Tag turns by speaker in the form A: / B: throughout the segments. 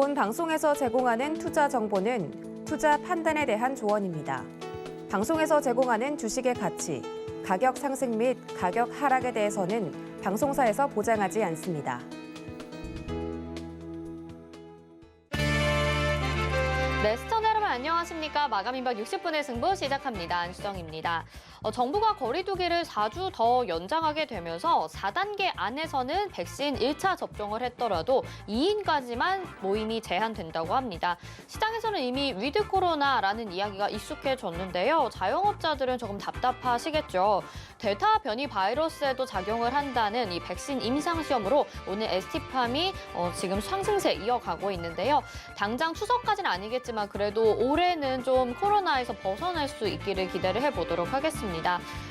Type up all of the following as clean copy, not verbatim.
A: 본 방송에서 제공하는 투자 정보는 투자 판단에 대한 조언입니다. 방송에서 제공하는 주식의 가치, 가격 상승 및 가격 하락에 대해서는 방송사에서 보장하지 않습니다.
B: 네, 시청자 여러분 안녕하십니까. 마감 임박 60분의 승부 시작합니다. 안수정입니다. 정부가 거리두기를 4주 더 연장하게 되면서 4단계 안에서는 백신 1차 접종을 했더라도 2인까지만 모임이 제한된다고 합니다. 시장에서는 이미 위드 코로나라는 이야기가 익숙해졌는데요. 자영업자들은 조금 답답하시겠죠. 델타 변이 바이러스에도 작용을 한다는 이 백신 임상시험으로 오늘 ST팜이 지금 상승세 이어가고 있는데요. 당장 추석까지는 아니겠지만 그래도 올해는 좀 코로나에서 벗어날 수 있기를 기대를 해보도록 하겠습니다.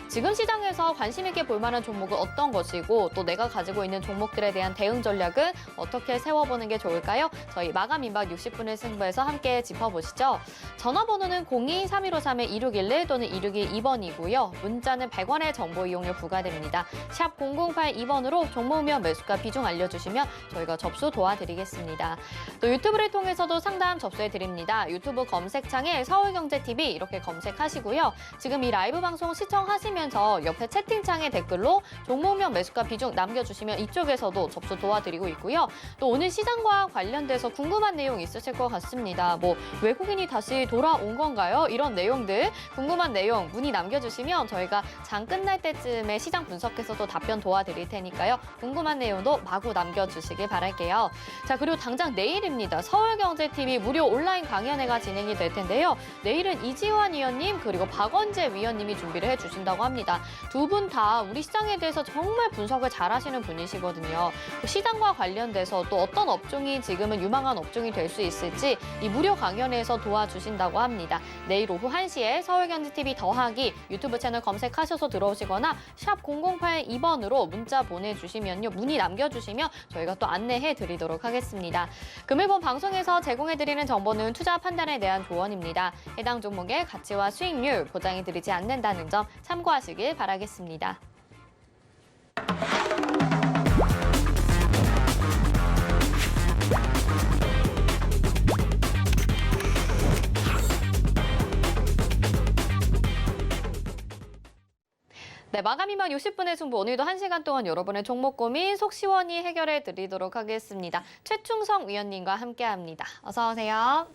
B: 지금 시장에서 관심 있게 볼 만한 종목은 어떤 것이고 또 내가 가지고 있는 종목들에 대한 대응 전략은 어떻게 세워보는 게 좋을까요? 저희 마감 임박 60분의 승부에서 함께 짚어보시죠. 전화번호는 02-3153-2611 또는 2612번이고요. 문자는 100원의 정보 이용료 부과됩니다. 샵 0082번으로 종목명 매수가 비중 알려주시면 저희가 접수 도와드리겠습니다. 또 유튜브를 통해서도 상담 접수해드립니다. 유튜브 검색창에 서울경제TV 이렇게 검색하시고요. 지금 이 라이브 방송 시청하시면서 옆에 채팅창에 댓글로 종목명 매수가 비중 남겨주시면 이쪽에서도 접수 도와드리고 있고요. 또 오늘 시장과 관련돼서 궁금한 내용 있으실 것 같습니다. 뭐 외국인이 다시 돌아온 건가요? 이런 내용들 궁금한 내용 문의 남겨주시면 저희가 장 끝날 때쯤에 시장 분석해서도 답변 도와드릴 테니까요. 궁금한 내용도 마구 남겨주시길 바랄게요. 자, 그리고 당장 내일입니다. 서울경제TV 무료 온라인 강연회가 진행이 될 텐데요. 내일은 이지환 위원님 그리고 박원재 위원님이 준비를 해주신다고 합니다. 두 분 다 우리 시장에 대해서 정말 분석을 잘하시는 분이시거든요. 시장과 관련돼서 또 어떤 업종이 지금은 유망한 업종이 될 수 있을지 이 무료 강연회에서 도와주신다고 합니다. 내일 오후 1시에 서울경제TV 더하기 유튜브 채널 검색하셔서 들어오시거나 샵 0082번으로 문자 보내주시면요. 문의 남겨주시면 저희가 또 안내해드리도록 하겠습니다. 금일본 방송에서 제공해드리는 정보는 투자 판단에 대한 조언입니다. 해당 종목의 가치와 수익률 보장해드리지 않는다는 점 참고하시길 바라겠습니다. 네, 마감 임박 60분의 승부 오늘도 1시간 동안 여러분의 종목 고민 속 시원히 해결해 드리도록 하겠습니다. 최충성 위원님과 함께합니다. 어서 오세요.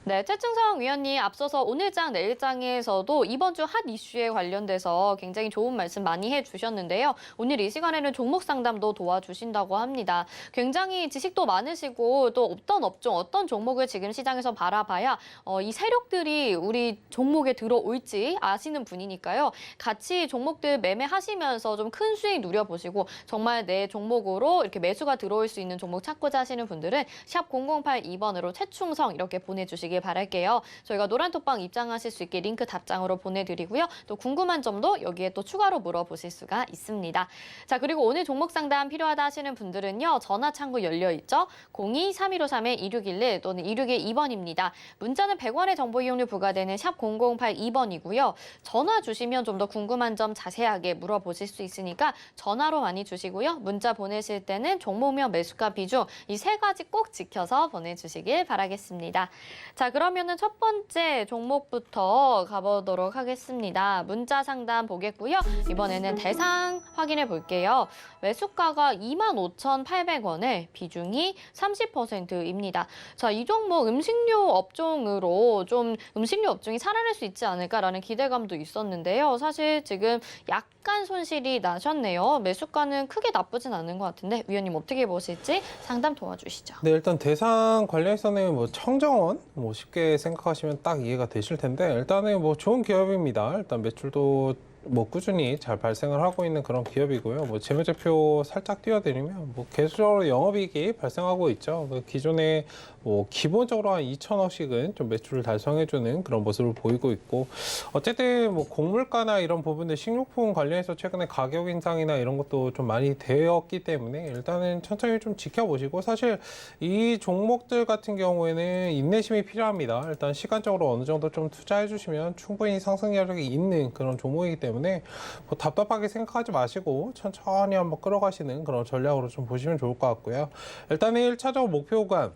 B: 네, 최충성 위원님 앞서서 오늘장 내일장에서도 이번 주 핫 이슈에 관련돼서 굉장히 좋은 말씀 많이 해주셨는데요. 오늘 이 시간에는 종목 상담도 도와주신다고 합니다. 굉장히 지식도 많으시고 또 어떤 업종, 어떤 종목을 지금 시장에서 바라봐야 이 세력들이 우리 종목에 들어올지 아시는 분이니까요. 같이 종목들 매매하시면서 좀 큰 수익 누려보시고 정말 내 종목으로 이렇게 매수가 들어올 수 있는 종목 찾고자 하시는 분들은 샵 0082번으로 최충성 이렇게 보내주시기 바랄게요. 저희가 노란톡방 입장하실 수 있게 링크 답장으로 보내드리고요. 또 궁금한 점도 여기에 또 추가로 물어보실 수가 있습니다. 자, 그리고 오늘 종목 상담 필요하다 하시는 분들은요. 전화 창구 열려있죠. 02-3153-2611 또는 2612번입니다. 문자는 100원의 정보 이용료 부과되는 샵 0082번이고요. 전화 주시면 좀 더 궁금한 점 자세하게 물어보실 수 있으니까 전화로 많이 주시고요. 문자 보내실 때는 종목명 매수가 비중 이 세 가지 꼭 지켜서 보내주시길 바라겠습니다. 자, 그러면은 첫 번째 종목부터 가보도록 하겠습니다. 문자 상담 보겠고요. 이번에는 대상 확인해 볼게요. 매수가가 25,800원에 비중이 30%입니다. 자, 이 종목 음식료 업종으로 좀 음식료 업종이 살아날 수 있지 않을까라는 기대감도 있었는데요. 사실 지금 약간 손실이 나셨네요. 매수가는 크게 나쁘진 않은 것 같은데 위원님 어떻게 보실지 상담 도와주시죠.
C: 네, 일단 대상 관련해서는 뭐 청정원 쉽게 생각하시면 딱 이해가 되실 텐데 일단은 뭐 좋은 기업입니다. 일단 매출도 뭐 꾸준히 잘 발생을 하고 있는 그런 기업이고요. 뭐 재무제표 살짝 띄워드리면 뭐 계속적으로 영업이익이 발생하고 있죠. 기존에 뭐 기본적으로 한 2천억씩은 좀 매출을 달성해주는 그런 모습을 보이고 있고, 어쨌든 뭐 곡물가나 이런 부분들 식료품 관련해서 최근에 가격 인상이나 이런 것도 좀 많이 되었기 때문에 일단은 천천히 좀 지켜보시고, 사실 이 종목들 같은 경우에는 인내심이 필요합니다. 일단 시간적으로 어느 정도 좀 투자해 주시면 충분히 상승 여력이 있는 그런 종목이기 때문에 때문에 뭐 답답하게 생각하지 마시고 천천히 한번 끌어가시는 그런 전략으로 좀 보시면 좋을 것 같고요. 일단은 1차적 목표 구간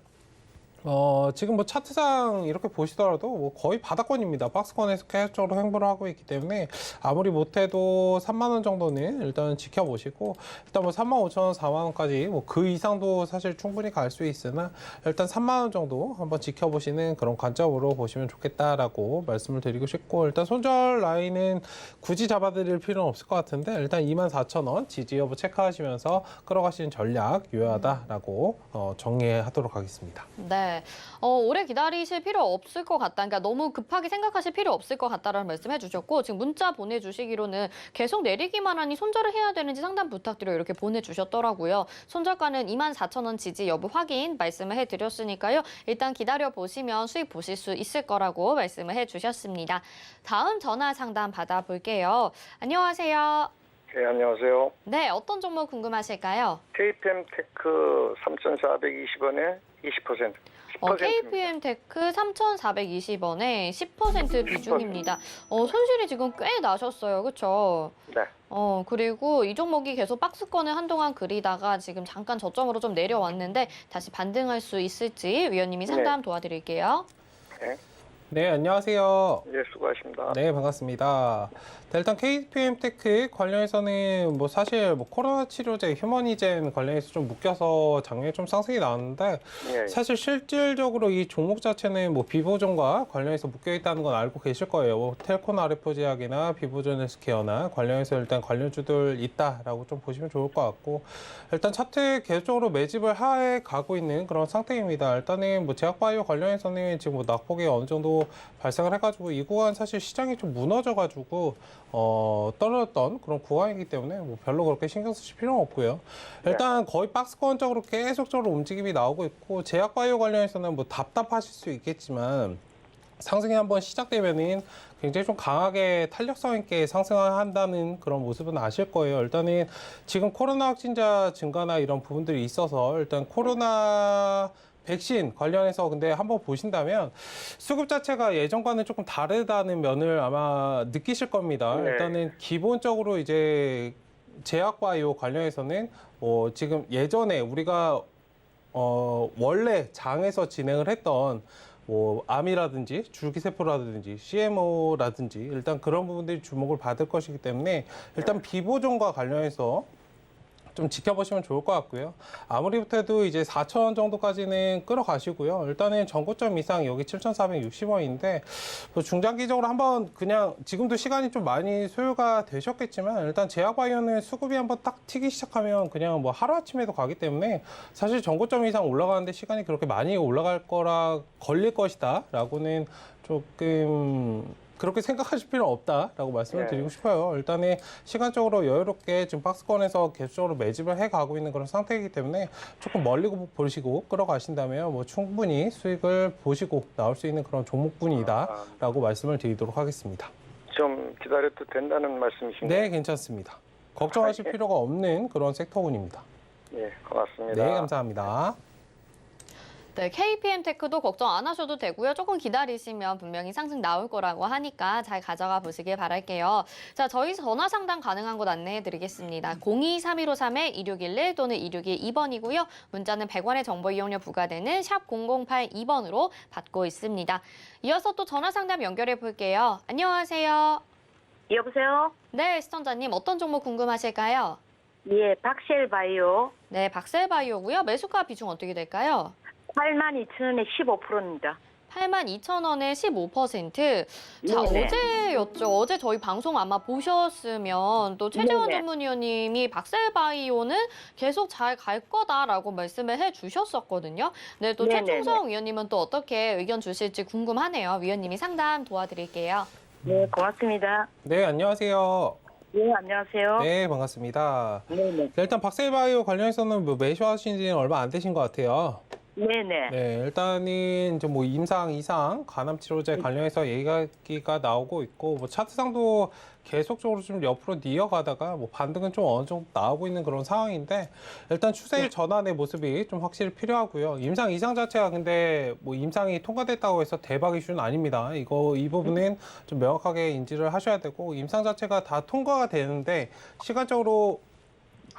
C: 지금 뭐 차트상 이렇게 보시더라도 뭐 거의 바닥권입니다. 박스권에서 계속적으로 횡보를 하고 있기 때문에 아무리 못해도 3만 원 정도는 일단 지켜보시고 일단 뭐 3만 5천 원, 4만 원까지 뭐 그 이상도 사실 충분히 갈 수 있으나 일단 3만 원 정도 한번 지켜보시는 그런 관점으로 보시면 좋겠다라고 말씀을 드리고 싶고 일단 손절 라인은 굳이 잡아드릴 필요는 없을 것 같은데 일단 24,000원 지지 여부 체크하시면서 끌어가시는 전략 유효하다라고 정리하도록 하겠습니다.
B: 네. 오래 기다리실 필요 없을 것 같다. 그러니까 너무 급하게 생각하실 필요 없을 것 같다라는 말씀해 주셨고 지금 문자 보내주시기로는 계속 내리기만 하니 손절을 해야 되는지 상담 부탁드려 이렇게 보내주셨더라고요. 손절가는 24,000원 지지 여부 확인 말씀을 해드렸으니까요. 일단 기다려보시면 수익 보실 수 있을 거라고 말씀을 해주셨습니다. 다음 전화 상담 받아볼게요. 안녕하세요.
D: 네, 안녕하세요.
B: 네, 어떤 종목 궁금하실까요?
D: KPM 테크 3,420원에 20%. 10%.
B: KPM 테크 3,420원에 10% 비중입니다. 손실이 지금 꽤 나셨어요. 그렇죠?
D: 네.
B: 그리고 이 종목이 계속 박스권을 한동안 그리다가 지금 잠깐 저점으로 좀 내려왔는데 다시 반등할 수 있을지 위원님이 상담 도와드릴게요.
D: 네.
C: 네, 안녕하세요.
D: 예, 수고하십니다.
C: 네, 반갑습니다. 자, 일단 KPM 테크 관련해서는 뭐 사실 뭐 코로나 치료제 휴머니젠 관련해서 좀 묶여서 작년에 좀 상승이 나왔는데
D: 예,
C: 사실 실질적으로 이 종목 자체는 뭐 비보존과 관련해서 묶여 있다는 건 알고 계실 거예요. 뭐 텔콘 아르포지약이나 비보존 헬스케어나 관련해서 일단 관련주들 있다라고 좀 보시면 좋을 것 같고 일단 차트 계속적으로 매집을 하에 가고 있는 그런 상태입니다. 일단은 뭐 제약바이오 관련해서는 지금 뭐 낙폭이 어느 정도 발생을 해가지고 이 구간 사실 시장이 좀 무너져가지고 떨어졌던 그런 구간이기 때문에 뭐 별로 그렇게 신경 쓰실 필요는 없고요. 일단 거의 박스권적으로 계속적으로 움직임이 나오고 있고 제약바이오 관련해서는 뭐 답답하실 수 있겠지만 상승이 한번 시작되면은 굉장히 좀 강하게 탄력성 있게 상승한다는 그런 모습은 아실 거예요. 일단은 지금 코로나 확진자 증가나 이런 부분들이 있어서 일단 코로나 백신 관련해서 근데 한번 보신다면 수급 자체가 예전과는 조금 다르다는 면을 아마 느끼실 겁니다.
D: 네.
C: 일단은 기본적으로 이제 제약바이오 관련해서는 지금 예전에 우리가 원래 장에서 진행을 했던 뭐 암이라든지 줄기세포라든지 CMO라든지 일단 그런 부분들이 주목을 받을 것이기 때문에 일단 비보존과 관련해서 좀 지켜보시면 좋을 것 같고요. 아무리 못해도 이제 4,000원 정도까지는 끌어가시고요. 일단은 전고점 이상 여기 7,460원인데 뭐 중장기적으로 한번 그냥 지금도 시간이 좀 많이 소요가 되셨겠지만 일단 제약바이오는 수급이 한번 딱 튀기 시작하면 그냥 뭐 하루아침에도 가기 때문에 사실 전고점 이상 올라가는데 시간이 그렇게 많이 올라갈 거라 걸릴 것이다 라고는 조금 그렇게 생각하실 필요는 없다라고 말씀을 드리고 싶어요. 일단은 시간적으로 여유롭게 지금 박스권에서 계속적으로 매집을 해가고 있는 그런 상태이기 때문에 조금 멀리 보시고 끌어가신다면 뭐 충분히 수익을 보시고 나올 수 있는 그런 종목군이다라고 말씀을 드리도록 하겠습니다.
D: 좀 기다려도 된다는 말씀이신가요?
C: 네, 괜찮습니다. 걱정하실 필요가 없는 그런 섹터군입니다.
D: 예, 고맙습니다.
C: 네, 감사합니다.
B: 네, KPM 테크도 걱정 안 하셔도 되고요. 조금 기다리시면 분명히 상승 나올 거라고 하니까 잘 가져가 보시길 바랄게요. 자, 저희 전화 상담 가능한 곳 안내해 드리겠습니다. 02-3153-2611 또는 2612번이고요. 문자는 100원의 정보 이용료 부과되는 샵 0082번으로 받고 있습니다. 이어서 또 전화 상담 연결해 볼게요. 안녕하세요.
E: 여보세요?
B: 네, 시청자님 어떤 종목 궁금하실까요?
E: 예, 박셀바이오
B: 네, 박셀바이오고요. 매수가 비중 어떻게 될까요?
E: 82,000원에 15%입니다.
B: 82,000원에 15%. 자,
E: 네네.
B: 어제였죠. 어제 저희 방송 아마 보셨으면 또 최재원
E: 네네.
B: 전문위원님이 박셀바이오는 계속 잘 갈 거다라고 말씀을 해주셨었거든요. 네, 또
E: 네네네.
B: 최충성 위원님은 또 어떻게 의견 주실지 궁금하네요. 위원님이 상담 도와드릴게요.
E: 네, 고맙습니다.
C: 네, 안녕하세요.
E: 네, 안녕하세요.
C: 네, 반갑습니다.
E: 네네.
C: 일단 박셀바이오 관련해서는 뭐 매수하신 지는 얼마 안 되신 것 같아요.
E: 네네.
C: 네, 일단은 이제 뭐 임상 이상 간암 치료제 관련해서 얘기가 나오고 있고 뭐 차트상도 계속적으로 좀 옆으로 이어가다가 뭐 반등은 좀 어느 정도 나오고 있는 그런 상황인데 일단 추세의 전환의 모습이 좀 확실히 필요하고요. 임상 이상 자체가 근데 뭐 임상이 통과됐다고 해서 대박 이슈는 아닙니다. 이 부분은 좀 명확하게 인지를 하셔야 되고 임상 자체가 다 통과가 되는데 시간적으로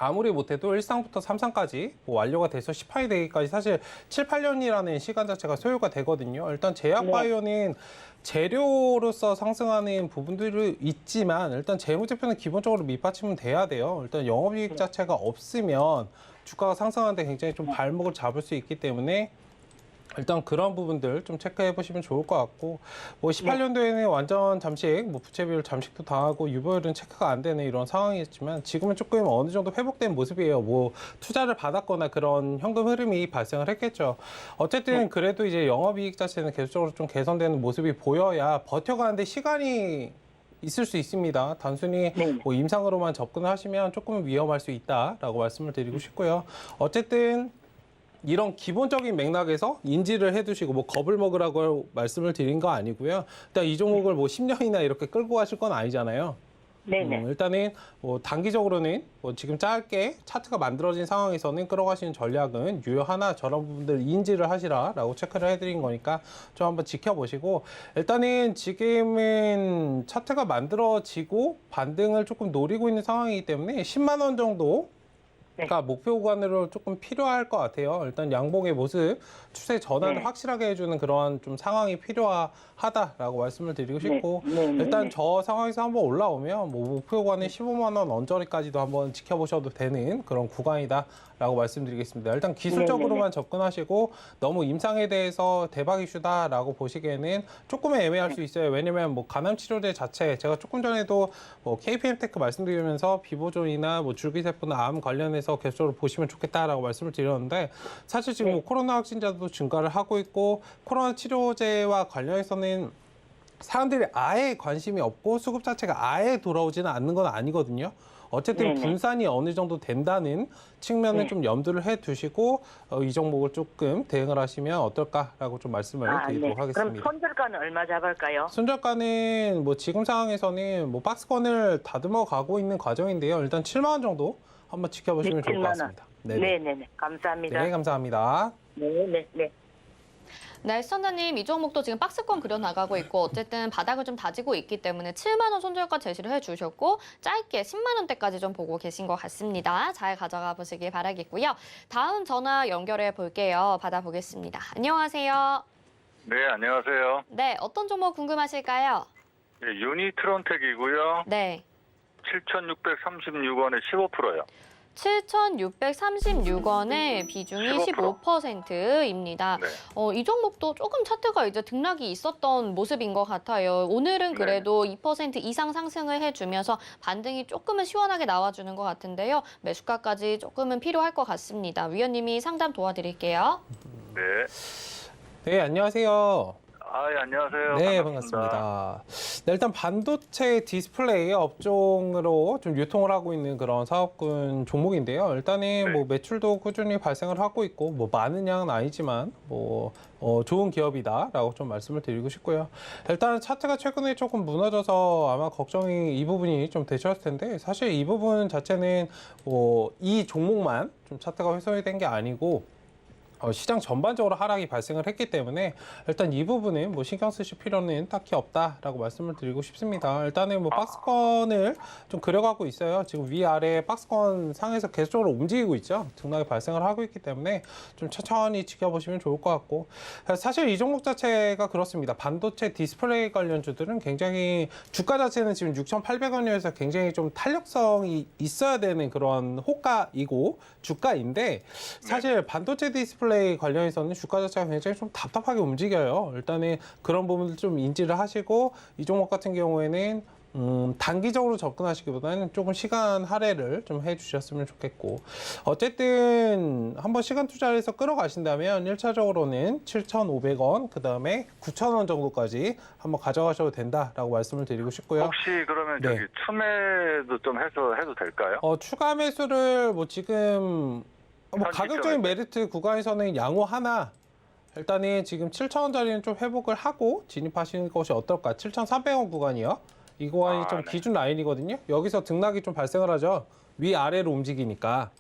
C: 아무리 못해도 1상부터 3상까지 뭐 완료가 돼서 10판이 되기까지 사실 7, 8년이라는 시간 자체가 소요가 되거든요. 일단 제약바이오는 재료로서 상승하는 부분들이 있지만 일단 재무제표는 기본적으로 밑받침은 돼야 돼요. 일단 영업이익 자체가 없으면 주가가 상승하는데 굉장히 좀 발목을 잡을 수 있기 때문에 일단 그런 부분들 좀 체크해 보시면 좋을 것 같고 뭐 18년도에는 완전 잠식, 뭐 부채 비율 잠식도 당하고 유보율은 체크가 안 되는 이런 상황이었지만 지금은 조금 어느 정도 회복된 모습이에요. 뭐 투자를 받았거나 그런 현금 흐름이 발생을 했겠죠. 어쨌든 그래도 이제 영업이익 자체는 계속적으로 좀 개선되는 모습이 보여야 버텨가는데 시간이 있을 수 있습니다. 단순히 뭐 임상으로만 접근을 하시면 조금 위험할 수 있다라고 말씀을 드리고 싶고요. 어쨌든 이런 기본적인 맥락에서 인지를 해두시고 뭐 겁을 먹으라고 말씀을 드린 거 아니고요. 일단 이 종목을 뭐 10년이나 이렇게 끌고 가실 건 아니잖아요.
E: 네네.
C: 일단은 뭐 단기적으로는 뭐 지금 짧게 차트가 만들어진 상황에서는 끌어가시는 전략은 유효하나 저런 부분들 인지를 하시라라고 체크를 해드린 거니까 좀 한번 지켜보시고 일단은 지금은 차트가 만들어지고 반등을 조금 노리고 있는 상황이기 때문에 10만 원 정도 그러니까 목표 구간으로 조금 필요할 것 같아요. 일단 양봉의 모습, 추세 전환을 확실하게 해주는 그런 좀 상황이 필요하다라고 말씀을 드리고 싶고 일단 저 상황에서 한번 올라오면 뭐 목표 구간의 15만 원 언저리까지도 한번 지켜보셔도 되는 그런 구간이다라고 말씀드리겠습니다. 일단 기술적으로만 접근하시고 너무 임상에 대해서 대박 이슈다라고 보시기에는 조금 애매할 수 있어요. 왜냐면 뭐 간암 치료제 자체 제가 조금 전에도 뭐 KPM테크 말씀드리면서 비보존이나 뭐 줄기세포나 암 관련해서 계속적으로 보시면 좋겠다라고 말씀을 드렸는데 사실 지금 뭐 코로나 확진자도 증가를 하고 있고 코로나 치료제와 관련해서는 사람들이 아예 관심이 없고 수급 자체가 아예 돌아오지는 않는 건 아니거든요. 어쨌든 분산이 어느 정도 된다는 측면을 좀 염두를 해 두시고 이 종목을 조금 대응을 하시면 어떨까라고 좀 말씀을 드리도록 하겠습니다.
E: 그럼 손절가는 얼마 잡을까요?
C: 손절가는 뭐 지금 상황에서는 뭐 박스권을 다듬어 가고 있는 과정인데요. 일단 7만 원 정도 한번 지켜보시면 좋을 것 같습니다.
E: 네네네. 감사합니다.
C: 네, 감사합니다.
E: 네네네.
B: 네, 시청자님 이 종목도 지금 박스권 그려나가고 있고 어쨌든 바닥을 좀 다지고 있기 때문에 7만 원 손절가 제시를 해주셨고 짧게 10만 원대까지 좀 보고 계신 것 같습니다. 잘 가져가 보시길 바라겠고요. 다음 전화 연결해 볼게요. 받아보겠습니다. 안녕하세요.
F: 네, 안녕하세요.
B: 네, 어떤 종목 궁금하실까요?
F: 네, 유니트론텍이고요.
B: 네.
F: 7,636원에 15%요.
B: 7,636원의 비중이 15%입니다.
F: 네.
B: 이 종목도 조금 차트가 이제 등락이 있었던 모습인 것 같아요. 오늘은 그래도 2% 이상 상승을 해주면서 반등이 조금은 시원하게 나와주는 것 같은데요. 매수가까지 조금은 필요할 것 같습니다. 위원님이 상담 도와드릴게요.
F: 네.
C: 네, 안녕하세요.
F: 아, 예, 안녕하세요.
C: 네, 반갑습니다. 네, 일단 반도체 디스플레이 업종으로 좀 유통을 하고 있는 그런 사업군 종목인데요. 일단은 뭐 매출도 꾸준히 발생을 하고 있고 뭐 많은 양은 아니지만 뭐 좋은 기업이다라고 좀 말씀을 드리고 싶고요. 일단 차트가 최근에 조금 무너져서 아마 걱정이 이 부분이 좀 되셨을 텐데 사실 이 부분 자체는 이 종목만 좀 차트가 훼손이 된 게 아니고 시장 전반적으로 하락이 발생을 했기 때문에 일단 이 부분은 뭐 신경 쓰실 필요는 딱히 없다라고 말씀을 드리고 싶습니다. 일단은 뭐 박스권을 좀 그려가고 있어요. 지금 위아래 박스권 상에서 계속적으로 움직이고 있죠. 등락이 발생을 하고 있기 때문에 좀 천천히 지켜보시면 좋을 것 같고 사실 이 종목 자체가 그렇습니다. 반도체 디스플레이 관련주들은 굉장히 주가 자체는 지금 6,800원이어서 굉장히 좀 탄력성이 있어야 되는 그런 호가이고 주가인데 사실 반도체 디스플레이 관련해서는 주가 자체가 굉장히 좀 답답하게 움직여요. 일단은 그런 부분들 좀 인지를 하시고 이 종목 같은 경우에는 단기적으로 접근하시기보다는 조금 시간 할애를 좀 해주셨으면 좋겠고 어쨌든 한번 시간 투자를 해서 끌어가신다면 1차적으로는 7,500원 그 다음에 9,000원 정도까지 한번 가져가셔도 된다라고 말씀을 드리고 싶고요.
F: 혹시 그러면 저기 추매도 좀 해도 될까요?
C: 추가 매수를 뭐 지금 뭐 가격적인 메리트 구간에서는 양호 하나 일단은 지금 7,000원짜리는 좀 회복을 하고 진입하시는 것이 어떨까? 7,300원 구간이요. 이 구간이 좀
F: 네.
C: 기준 라인이거든요. 여기서 등락이 좀 발생을 하죠. 위아래로 움직이니까.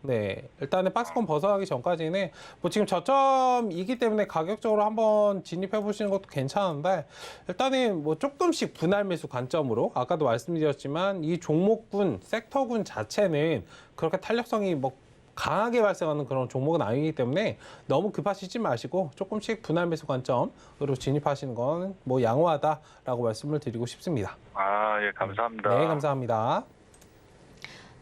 C: 네, 일단은 박스권 벗어나기 전까지는 뭐 지금 저점이기 때문에 가격적으로 한번 진입해 보시는 것도 괜찮은데 일단은 뭐 조금씩 분할 매수 관점으로 아까도 말씀드렸지만 이 종목군, 섹터군 자체는 그렇게 탄력성이 뭐 강하게 발생하는 그런 종목은 아니기 때문에 너무 급하시지 마시고 조금씩 분할 매수 관점으로 진입하시는 건 뭐 양호하다라고 말씀을 드리고 싶습니다.
F: 예, 감사합니다.
C: 네, 감사합니다.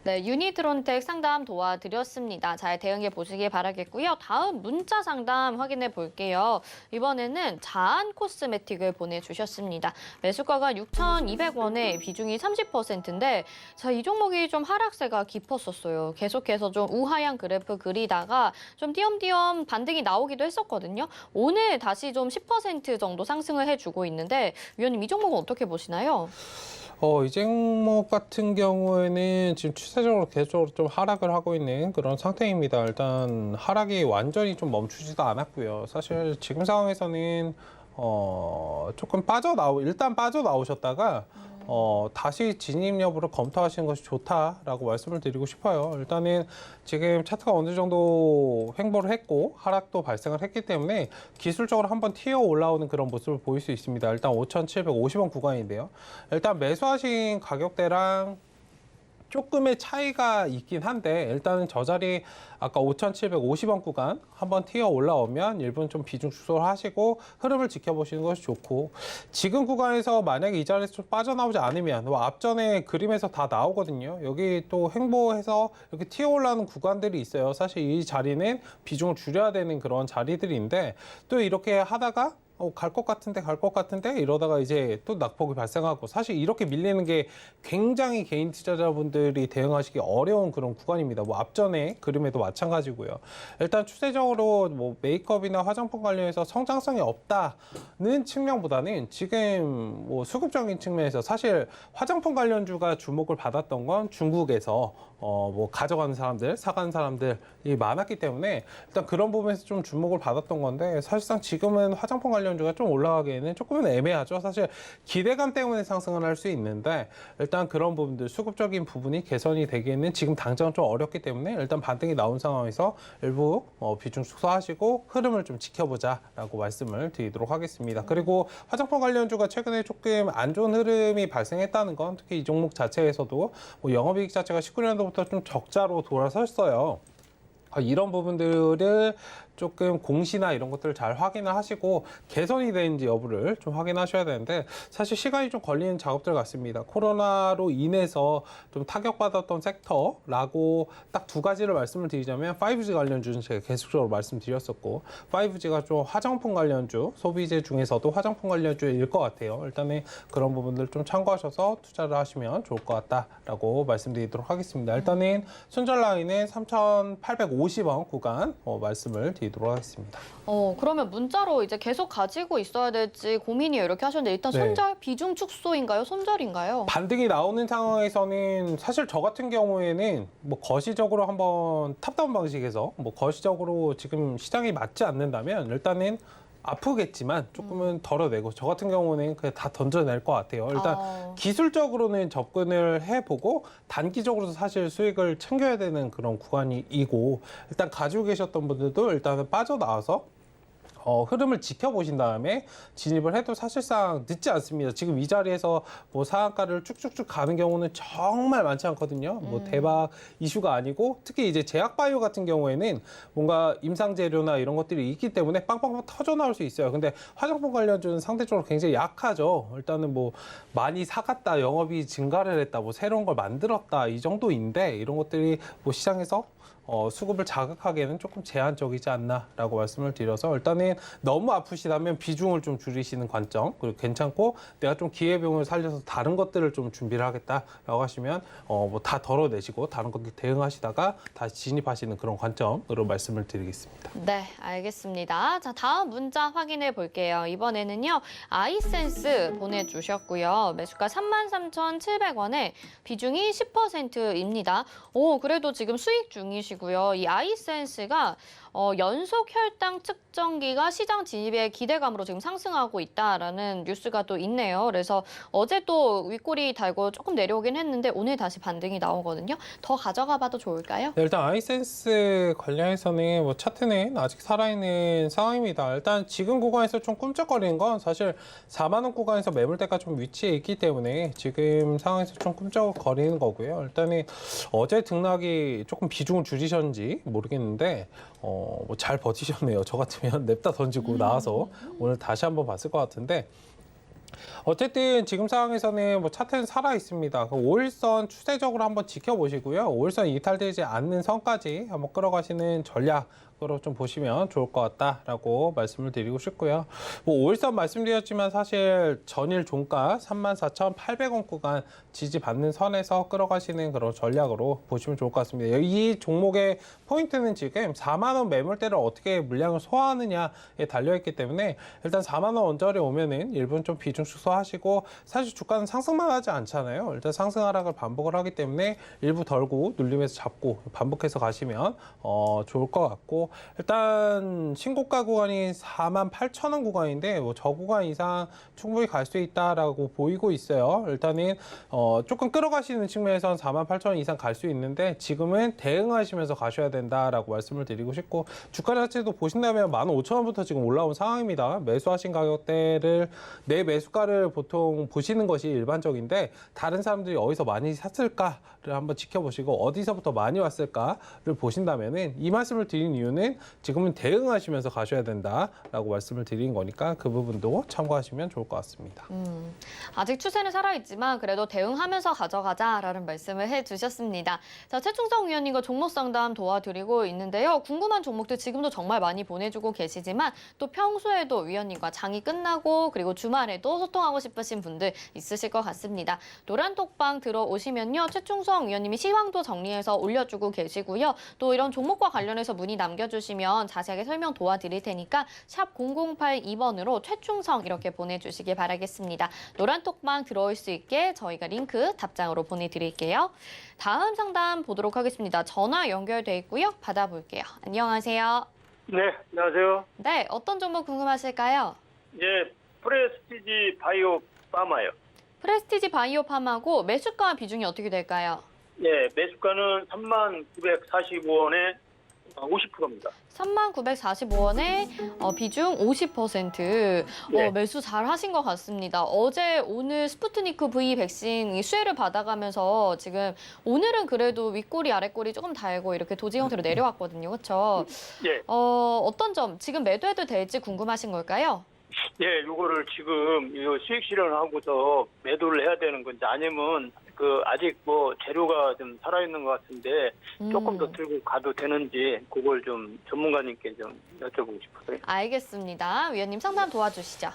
B: 네, 유니트론텍 상담 도와드렸습니다. 잘 대응해 보시길 바라겠고요. 다음 문자 상담 확인해 볼게요. 이번에는 자안 코스메틱을 보내주셨습니다. 매수가가 6,200원에 비중이 30%인데 자, 이 종목이 좀 하락세가 깊었었어요. 계속해서 좀 우하향 그래프 그리다가 좀 띄엄띄엄 반등이 나오기도 했었거든요. 오늘 다시 좀 10% 정도 상승을 해주고 있는데 위원님 이 종목은 어떻게 보시나요?
C: 이 종목 같은 경우에는 지금 추세적으로 계속적으로 좀 하락을 하고 있는 그런 상태입니다. 일단 하락이 완전히 좀 멈추지도 않았고요. 사실 지금 상황에서는 조금 일단 빠져나오셨다가 다시 진입 여부를 검토하시는 것이 좋다라고 말씀을 드리고 싶어요. 일단은 지금 차트가 어느 정도 횡보를 했고 하락도 발생을 했기 때문에 기술적으로 한번 튀어 올라오는 그런 모습을 보일 수 있습니다. 일단 5,750원 구간인데요. 일단 매수하신 가격대랑 조금의 차이가 있긴 한데 일단은 저 자리 아까 5,750원 구간 한번 튀어 올라오면 일부는 좀 비중 축소를 하시고 흐름을 지켜보시는 것이 좋고 지금 구간에서 만약에 이 자리에서 좀 빠져나오지 않으면 뭐 앞전에 그림에서 다 나오거든요. 여기 또 횡보해서 이렇게 튀어 올라오는 구간들이 있어요. 사실 이 자리는 비중을 줄여야 되는 그런 자리들인데 또 이렇게 하다가 갈 것 같은데 이러다가 이제 또 낙폭이 발생하고 사실 이렇게 밀리는 게 굉장히 개인 투자자분들이 대응하시기 어려운 그런 구간입니다. 뭐 앞전에 그림에도 마찬가지고요. 일단 추세적으로 뭐 메이크업이나 화장품 관련해서 성장성이 없다는 측면보다는 지금 뭐 수급적인 측면에서 사실 화장품 관련주가 주목을 받았던 건 중국에서 뭐 가져가는 사람들, 사가는 사람들이 많았기 때문에 일단 그런 부분에서 좀 주목을 받았던 건데 사실상 지금은 화장품 관련주가 좀 올라가기에는 조금은 애매하죠. 사실 기대감 때문에 상승을 할 수 있는데 일단 그런 부분들 수급적인 부분이 개선이 되기에는 지금 당장은 좀 어렵기 때문에 일단 반등이 나온 상황에서 일부 비중 축소하시고 흐름을 좀 지켜보자라고 말씀을 드리도록 하겠습니다. 그리고 화장품 관련주가 최근에 조금 안 좋은 흐름이 발생했다는 건 특히 이 종목 자체에서도 뭐 영업이익 자체가 19년도부터 좀 적자로 돌아섰어요. 이런 부분들을 조금 공시나 이런 것들을 잘 확인을 하시고 개선이 되는지 여부를 좀 확인하셔야 되는데 사실 시간이 좀 걸리는 작업들 같습니다. 코로나로 인해서 좀 타격받았던 섹터라고 딱 두 가지를 말씀을 드리자면 5G 관련주는 제가 계속적으로 말씀드렸었고 5G가 좀 화장품 관련주, 소비재 중에서도 화장품 관련주일 것 같아요. 일단은 그런 부분들 좀 참고하셔서 투자를 하시면 좋을 것 같다라고 말씀드리도록 하겠습니다. 일단은 손절 라인은 3,850원 구간 말씀을 드리도록 하겠습니다.
B: 그러면 문자로 이제 계속 가지고 있어야 될지 고민이에요. 이렇게 하셨는데 일단
C: 네.
B: 손절 비중 축소인가요? 손절인가요?
C: 반등이 나오는 상황에서는 사실 저 같은 경우에는 뭐 거시적으로 한번 탑다운 방식에서 뭐 거시적으로 지금 시장이 맞지 않는다면 일단은 아프겠지만 조금은 덜어내고 저 같은 경우는 그냥 다 던져낼 것 같아요. 일단 기술적으로는 접근을 해보고 단기적으로도 사실 수익을 챙겨야 되는 그런 구간이고 일단 가지고 계셨던 분들도 일단은 빠져나와서 흐름을 지켜보신 다음에 진입을 해도 사실상 늦지 않습니다. 지금 이 자리에서 뭐 상한가를 쭉쭉쭉 가는 경우는 정말 많지 않거든요. 뭐 대박 이슈가 아니고 특히 이제 제약바이오 같은 경우에는 뭔가 임상재료나 이런 것들이 있기 때문에 빵빵빵 터져 나올 수 있어요. 근데 화장품 관련주는 상대적으로 굉장히 약하죠. 일단은 뭐 많이 사갔다, 영업이 증가를 했다, 뭐 새로운 걸 만들었다 이 정도인데 이런 것들이 뭐 시장에서 수급을 자극하기에는 조금 제한적이지 않나라고 말씀을 드려서 일단은 일단은 너무 아프시다면 비중을 좀 줄이시는 관점, 그리고 괜찮고 내가 좀 기회비용을 살려서 다른 것들을 좀 준비를 하겠다라고 하시면 뭐 다 덜어내시고 다른 것들 대응하시다가 다시 진입하시는 그런 관점으로 말씀을 드리겠습니다.
B: 네, 알겠습니다. 자, 다음 문자 확인해 볼게요. 이번에는요, 아이센스 보내주셨고요. 매수가 33,700원에 비중이 10%입니다. 오, 그래도 지금 수익 중이시고요. 이 아이센스가 연속 혈당 측정기가 시장 진입의 기대감으로 지금 상승하고 있다라는 뉴스가 또 있네요. 그래서 어제 또 윗꼬리 달고 조금 내려오긴 했는데 오늘 다시 반등이 나오거든요. 더 가져가 봐도 좋을까요?
C: 네, 일단 아이센스 관련해서는 뭐 차트는 아직 살아있는 상황입니다. 일단 지금 구간에서 좀 꿈쩍거리는 건 사실 4만 원 구간에서 매물대가 좀 위치해 있기 때문에 지금 상황에서 좀 꿈쩍거리는 거고요. 일단은 어제 등락이 조금 비중을 줄이셨는지 모르겠는데 뭐 잘 버티셨네요. 저 같으면 냅다 던지고 나와서 오늘 다시 한번 봤을 것 같은데 어쨌든 지금 상황에서는 뭐 차트는 살아 있습니다. 5일선 추세적으로 한번 지켜보시고요. 5일선 이탈되지 않는 선까지 한번 끌어가시는 전략으로 좀 보시면 좋을 것 같다라고 말씀을 드리고 싶고요. 뭐 5일선 말씀드렸지만 사실 전일 종가 34,800원 구간 지지받는 선에서 끌어가시는 그런 전략으로 보시면 좋을 것 같습니다. 이 종목의 포인트는 지금 4만 원 매물대를 어떻게 물량을 소화하느냐에 달려있기 때문에 일단 4만 원 언저리 오면은 일본 좀 비중 축소하시고 사실 주가는 상승만 하지 않잖아요. 일단 상승 하락을 반복을 하기 때문에 일부 덜고 눌림에서 잡고 반복해서 가시면 좋을 것 같고 일단 신고가 구간이 48,000원 구간인데 뭐 저 구간 이상 충분히 갈 수 있다라고 보이고 있어요. 일단은 조금 끌어가시는 측면에서는 48,000원 이상 갈 수 있는데 지금은 대응하시면서 가셔야 된다라고 말씀을 드리고 싶고 주가 자체도 보신다면 15,000원부터 지금 올라온 상황입니다. 매수하신 가격대를 내 매수가를 보통 보시는 것이 일반적인데 다른 사람들이 어디서 많이 샀을까를 한번 지켜보시고 어디서부터 많이 왔을까를 보신다면은 이 말씀을 드린 이유는 지금은 대응하시면서 가셔야 된다라고 말씀을 드린 거니까 그 부분도 참고하시면 좋을 것 같습니다.
B: 아직 추세는 살아있지만 그래도 대응하면서 가져가자라는 말씀을 해주셨습니다. 자, 최충성 위원님과 종목 상담 도와드리고 있는데요. 궁금한 종목들 지금도 정말 많이 보내주고 계시지만 또 평소에도 위원님과 장이 끝나고 그리고 주말에도 소통하고 싶으신 분들 있으실 것 같습니다. 노란톡방 들어오시면요. 최충성 위원님이 시황도 정리해서 올려주고 계시고요. 또 이런 종목과 관련해서 문의 남겨주시면 자세하게 설명 도와드릴 테니까 샵 0082번으로 최충성 이렇게 보내주시길 바라겠습니다. 노란톡방 들어올 수 있게 저희가 링크 답장으로 보내드릴게요. 다음 상담 보도록 하겠습니다. 전화 연결돼 있고요. 받아볼게요. 안녕하세요.
G: 네, 안녕하세요.
B: 네, 어떤 종목 궁금하실까요?
G: 예, 프레스티지 바이오 파마요.
B: 프레스티지 바이오팜하고 매수가 비중이 어떻게 될까요?
G: 예, 매수가는 39,45원에 50%입니다.
B: 39,45원에 비중 50%.
G: 네.
B: 매수 잘 하신 것 같습니다. 어제 오늘 스푸트니크 V 백신 수혜를 받아가면서 지금 오늘은 그래도 윗꼬리 아랫꼬리 조금 달고 이렇게 도지 형태로 내려왔거든요. 그렇죠?
G: 예,
B: 어떤 점 지금 매도해도 될지 궁금하신 걸까요?
G: 예, 요거를 지금 이 수익 실현을 하고서 매도를 해야 되는 건지 아니면 아직 뭐 재료가 좀 살아있는 것 같은데 조금 더 들고 가도 되는지 그걸 좀 전문가님께 좀 여쭤보고 싶어요.
B: 알겠습니다. 위원님 상담 도와주시죠.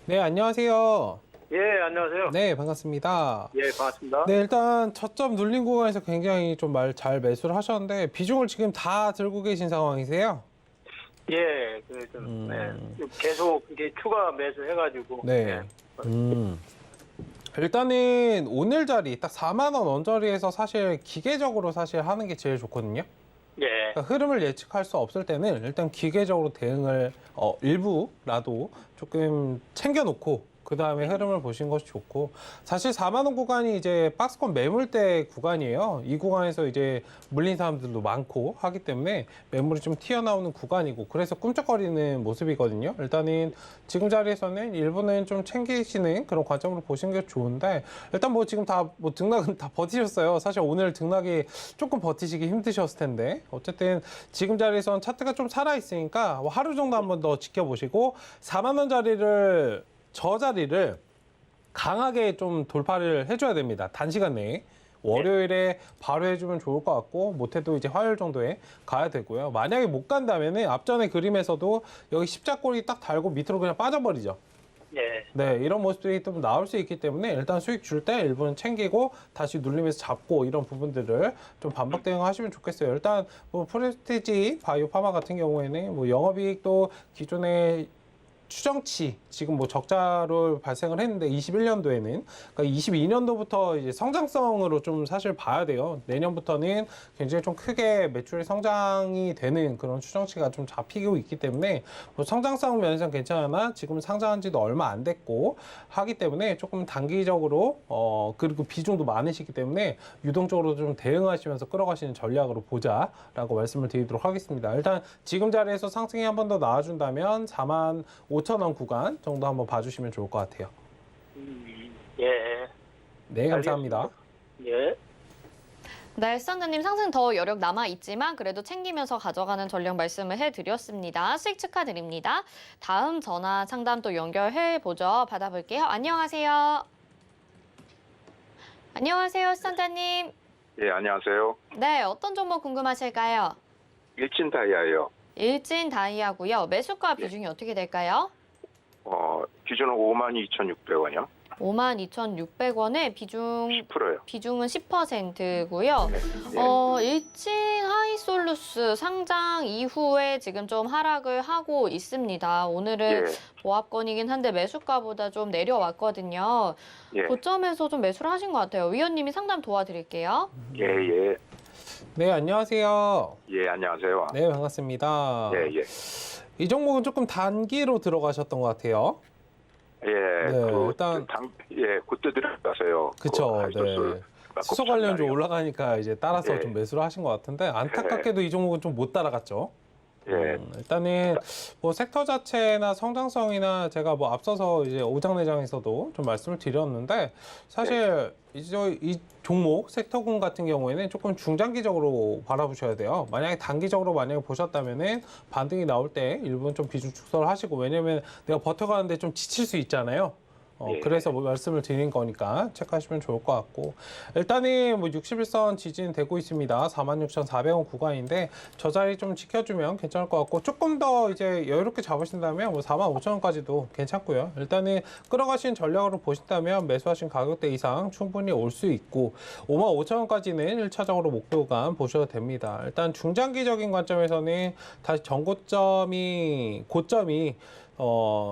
C: 네, 안녕하세요.
G: 예, 안녕하세요.
C: 네, 반갑습니다.
G: 예, 반갑습니다.
C: 네, 일단 저점 눌린 구간에서 굉장히 좀 잘 매수를 하셨는데 비중을 지금 다 들고 계신 상황이세요?
G: 예, 네, 계속 이게 추가 매수해가지고.
C: 네.
G: 예.
C: 일단은 오늘 자리 딱 4만 원 언저리에서 사실 기계적으로 사실 하는 게 제일 좋거든요.
G: 예.
C: 그러니까 흐름을 예측할 수 없을 때는 일단 기계적으로 대응을 일부라도 조금 챙겨놓고 그 다음에 흐름을 보신 것이 좋고 사실 4만 원 구간이 이제 박스권 매물대 구간이에요. 이 구간에서 이제 물린 사람들도 많고 하기 때문에 매물이 좀 튀어나오는 구간이고 그래서 꿈쩍거리는 모습이거든요. 일단은 지금 자리에서는 일부는 좀 챙기시는 그런 관점으로 보시는 게 좋은데 일단 뭐 지금 다 뭐 등락은 다 버티셨어요. 사실 오늘 등락이 조금 버티시기 힘드셨을 텐데 어쨌든 지금 자리에서는 차트가 좀 살아있으니까 하루 정도 한번 더 지켜보시고 4만 원 자리를 저 자리를 강하게 좀 돌파를 해줘야 됩니다. 단시간 내에. 월요일에 바로 해주면 좋을 것 같고 못해도 이제 화요일 정도에 가야 되고요. 만약에 못 간다면은 앞전의 그림에서도 여기 십자꼴이 딱 달고 밑으로 그냥 빠져버리죠.
G: 예.
C: 네, 이런 모습들이 좀 나올 수 있기 때문에 일단 수익 줄 때 일부는 챙기고 다시 눌리면서 잡고 이런 부분들을 좀 반복 대응하시면 좋겠어요. 일단 뭐 프레스티지 바이오 파마 같은 경우에는 뭐 영업이익도 기존에 추정치 지금 뭐 적자를 발생을 했는데 21년도에는 그러니까 22년도부터 이제 성장성으로 좀 사실 봐야 돼요. 내년부터는 굉장히 좀 크게 매출이 성장이 되는 그런 추정치가 좀 잡히고 있기 때문에 뭐 성장성 면에서는 괜찮으나 지금 상장한 지도 얼마 안 됐고 하기 때문에 조금 단기적으로 그리고 비중도 많으시기 때문에 유동적으로 좀 대응하시면서 끌어가시는 전략으로 보자라고 말씀을 드리도록 하겠습니다. 일단 지금 자리에서 상승이 한 번 더 나와준다면 45,000원 구간 정도 한번 봐주시면 좋을 것 같아요.
G: 예.
C: 네, 감사합니다.
G: 예.
B: 네, 시청자님 상승 더 여력 남아 있지만 그래도 챙기면서 가져가는 전략 말씀을 해드렸습니다. 수익 축하드립니다. 다음 전화 상담 또 연결해 보죠. 받아볼게요. 안녕하세요. 안녕하세요, 시청자님.
H: 예, 안녕하세요.
B: 네, 어떤 종목 궁금하실까요?
H: 일진 다이아요.
B: 일진 다이아고요. 매수가 비중이 어떻게 될까요?
H: 기준은 52,600원이요.
B: 52,600원에
H: 10%요.
B: 비중은 10%고요.
H: 예.
B: 일진 하이솔루스 상장 이후에 지금 좀 하락을 하고 있습니다. 오늘은
H: 예.
B: 보합권이긴 한데 매수가보다 좀 내려왔거든요.
H: 예.
B: 고점에서 좀 매수를 하신 것 같아요. 위원님이 상담 도와드릴게요.
H: 예, 예.
C: 네, 안녕하세요.
H: 예, 안녕하세요.
C: 네, 반갑습니다.
H: 예, 예.
C: 이 종목은 조금 단기로 들어가셨던 것 같아요.
H: 예.
C: 네, 일단
H: 그때 들어가서요.
C: 그쵸. 네. 수소 관련 좀 올라가니까 이제 따라서
H: 예.
C: 좀 매수를 하신 것 같은데 안타깝게도 이 종목은 좀 못 따라갔죠.
H: 예.
C: 일단은 뭐 섹터 자체나 성장성이나 제가 뭐 앞서서 이제 오장 내장에서도 좀 말씀을 드렸는데 사실 이제 이 종목 섹터군 같은 경우에는 조금 중장기적으로 바라보셔야 돼요. 만약에 단기적으로 만약에 보셨다면은 반등이 나올 때 일부는 좀 비중 축소를 하시고 왜냐면 내가 버텨가는데 좀 지칠 수 있잖아요.
H: 예.
C: 그래서 뭐 말씀을 드린 거니까 체크하시면 좋을 것 같고 일단은 뭐 61선 지진 되고 있습니다. 46,400원 구간인데 저 자리 좀 지켜주면 괜찮을 것 같고 조금 더 이제 여유롭게 잡으신다면 뭐 45,000원까지도 괜찮고요. 일단은 끌어가신 전략으로 보신다면 매수하신 가격대 이상 충분히 올 수 있고 55,000원까지는 1차적으로 목표감 보셔도 됩니다. 일단 중장기적인 관점에서는 다시 고점이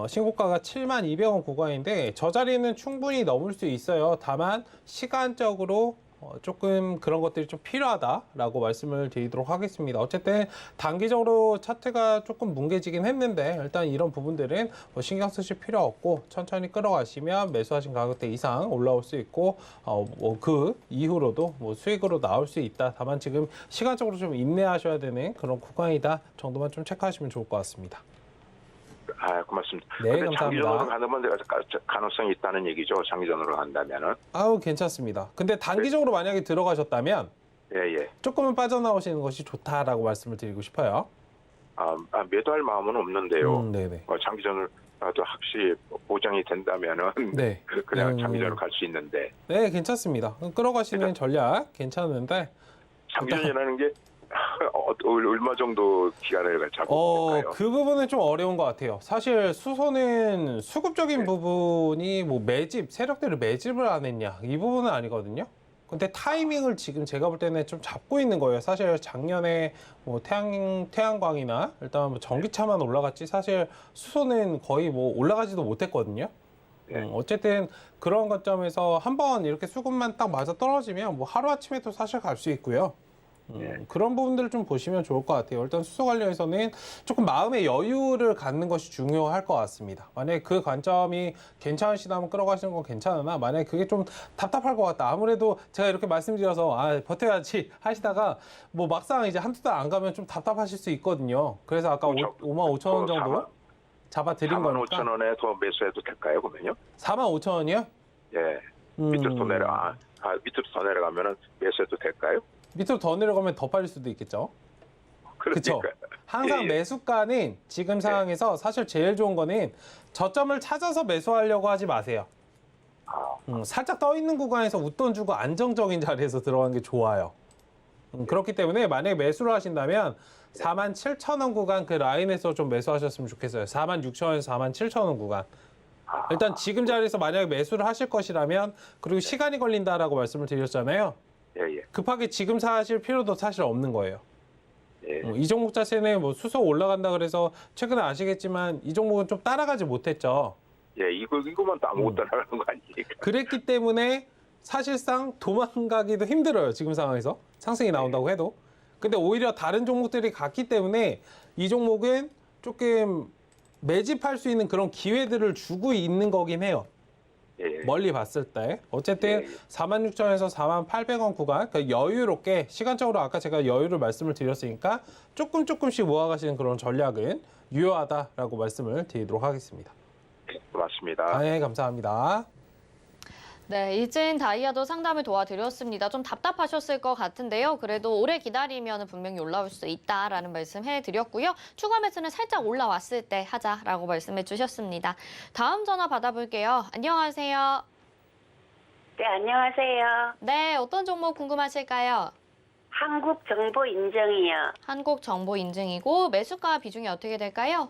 C: 신고가가 72,000원 구간인데 저 자리는 충분히 넘을 수 있어요. 다만 시간적으로 조금 그런 것들이 좀 필요하다라고 말씀을 드리도록 하겠습니다. 어쨌든 단기적으로 차트가 조금 뭉개지긴 했는데 일단 이런 부분들은 뭐 신경 쓰실 필요 없고 천천히 끌어가시면 매수하신 가격대 이상 올라올 수 있고 그 이후로도 뭐 수익으로 나올 수 있다. 다만 지금 시간적으로 좀 인내하셔야 되는 그런 구간이다 정도만 좀 체크하시면 좋을 것 같습니다.
H: 아, 고맙습니다.
C: 네,
H: 근데
C: 감사합니다.
H: 장기전으로 가는 가능성이 있다는 얘기죠. 장기전으로 간다면은.
C: 아우, 괜찮습니다. 근데 단기적으로 만약에 들어가셨다면
H: 예, 예.
C: 조금은 빠져나오시는 것이 좋다라고 말씀을 드리고 싶어요.
H: 매도할 마음은 없는데요.
C: 네네.
H: 장기전으로 도 확실히 보장이 된다면은
C: 네.
H: 그냥 장기전으로 갈 수 있는데.
C: 네, 괜찮습니다. 끌어가시는 전략 괜찮은데
H: 장기전이라는 게 얼마 정도 기간을 잡고 될까요?
C: 그 부분은 좀 어려운 것 같아요. 사실 수소는 수급적인 부분이 뭐 세력들을 매집을 안 했냐 이 부분은 아니거든요. 근데 타이밍을 지금 제가 볼 때는 좀 잡고 있는 거예요. 사실 작년에 뭐 태양광이나 일단 뭐 전기차만 올라갔지 사실 수소는 거의 뭐 올라가지도 못했거든요. 어쨌든 그런 관점에서 한번 이렇게 수급만 딱 맞아 떨어지면 뭐 하루아침에도 사실 갈 수 있고요. 그런 부분들을 좀 보시면 좋을 것 같아요. 일단 수소 관련해서는 조금 마음의 여유를 갖는 것이 중요할 것 같습니다. 만약에 그 관점이 괜찮으시다면 끌어가시는 건 괜찮으나 만약에 그게 좀 답답할 것 같다. 아무래도 제가 이렇게 말씀드려서 버텨야지 하시다가 뭐 막상 이제 한두 달 안 가면 좀 답답하실 수 있거든요. 그래서 아까 55,000원 정도 잡아드린 거니까
H: 45,000원에 더 매수해도 될까요, 그러면요?
C: 45,000원이요?
H: 예. 밑으로 더 밑으로 더 내려가면은 매수해도 될까요?
C: 밑으로 더 내려가면 더 빠질 수도 있겠죠. 그렇죠. 항상 매수가는 지금 상황에서 사실 제일 좋은 거는 저점을 찾아서 매수하려고 하지 마세요. 살짝 떠 있는 구간에서 웃돈 주고 안정적인 자리에서 들어가는 게 좋아요. 그렇기 때문에 만약에 매수를 하신다면 47,000원 구간 그 라인에서 좀 매수하셨으면 좋겠어요. 46,000원에서 47,000원 구간. 일단 지금 자리에서 만약에 매수를 하실 것이라면, 그리고 시간이 걸린다라고 말씀을 드렸잖아요.
H: 예.
C: 급하게 지금 사실 필요도 사실 없는 거예요.
H: 예.
C: 이 종목 자체는 뭐 수소 올라간다 그래서 최근에 아시겠지만 이 종목은 좀 따라가지 못했죠.
H: 예, 이거만 또 아무것도 안 하는 거 아니니까.
C: 그랬기 때문에 사실상 도망가기도 힘들어요. 지금 상황에서 상승이 나온다고 해도. 근데 오히려 다른 종목들이 갔기 때문에 이 종목은 조금 매집할 수 있는 그런 기회들을 주고 있는 거긴 해요.
H: 예.
C: 멀리 봤을 때. 어쨌든 46,000원에서 48,000원 구간, 그러니까 여유롭게, 시간적으로 아까 제가 여유를 말씀을 드렸으니까 조금씩 모아가시는 그런 전략은 유효하다라고 말씀을 드리도록 하겠습니다.
H: 고맙습니다.
C: 네, 감사합니다.
B: 네, 이진 다이아도 상담을 도와드렸습니다. 좀 답답하셨을 것 같은데요. 그래도 오래 기다리면 분명히 올라올 수 있다라는 말씀 해드렸고요. 추가 매수는 살짝 올라왔을 때 하자라고 말씀해 주셨습니다. 다음 전화 받아볼게요. 안녕하세요.
E: 네, 안녕하세요.
B: 네, 어떤 종목 궁금하실까요?
E: 한국정보인증이요.
B: 한국 정보 인증이고 매수가 비중이 어떻게 될까요?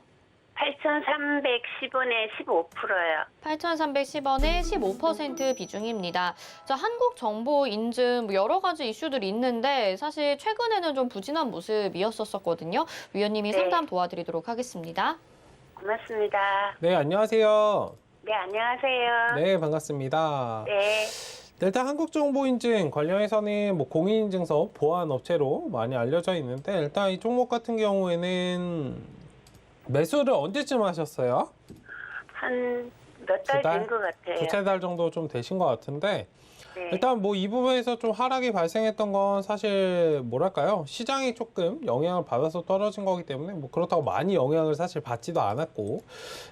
E: 8,310원에 15%요.
B: 8,310원에 15% 비중입니다. 자, 한국 정보 인증 뭐 여러 가지 이슈들이 있는데 사실 최근에는 좀 부진한 모습이었었거든요. 위원님이
E: 네.
B: 상담 도와드리도록 하겠습니다.
E: 고맙습니다.
C: 네, 안녕하세요.
E: 네, 안녕하세요.
C: 네, 반갑습니다.
E: 네.
C: 일단 한국정보인증 관련해서는 뭐 공인인증서 보안 업체로 많이 알려져 있는데, 일단 이 종목 같은 경우에는 매수를 언제쯤 하셨어요?
E: 한 몇 달
C: 두 달?
E: 된 것 같아요.
C: 두세 달 정도 좀 되신 것 같은데,
E: 네.
C: 일단 뭐 이 부분에서 좀 하락이 발생했던 건 사실 뭐랄까요, 시장이 조금 영향을 받아서 떨어진 거기 때문에 뭐 그렇다고 많이 영향을 사실 받지도 않았고,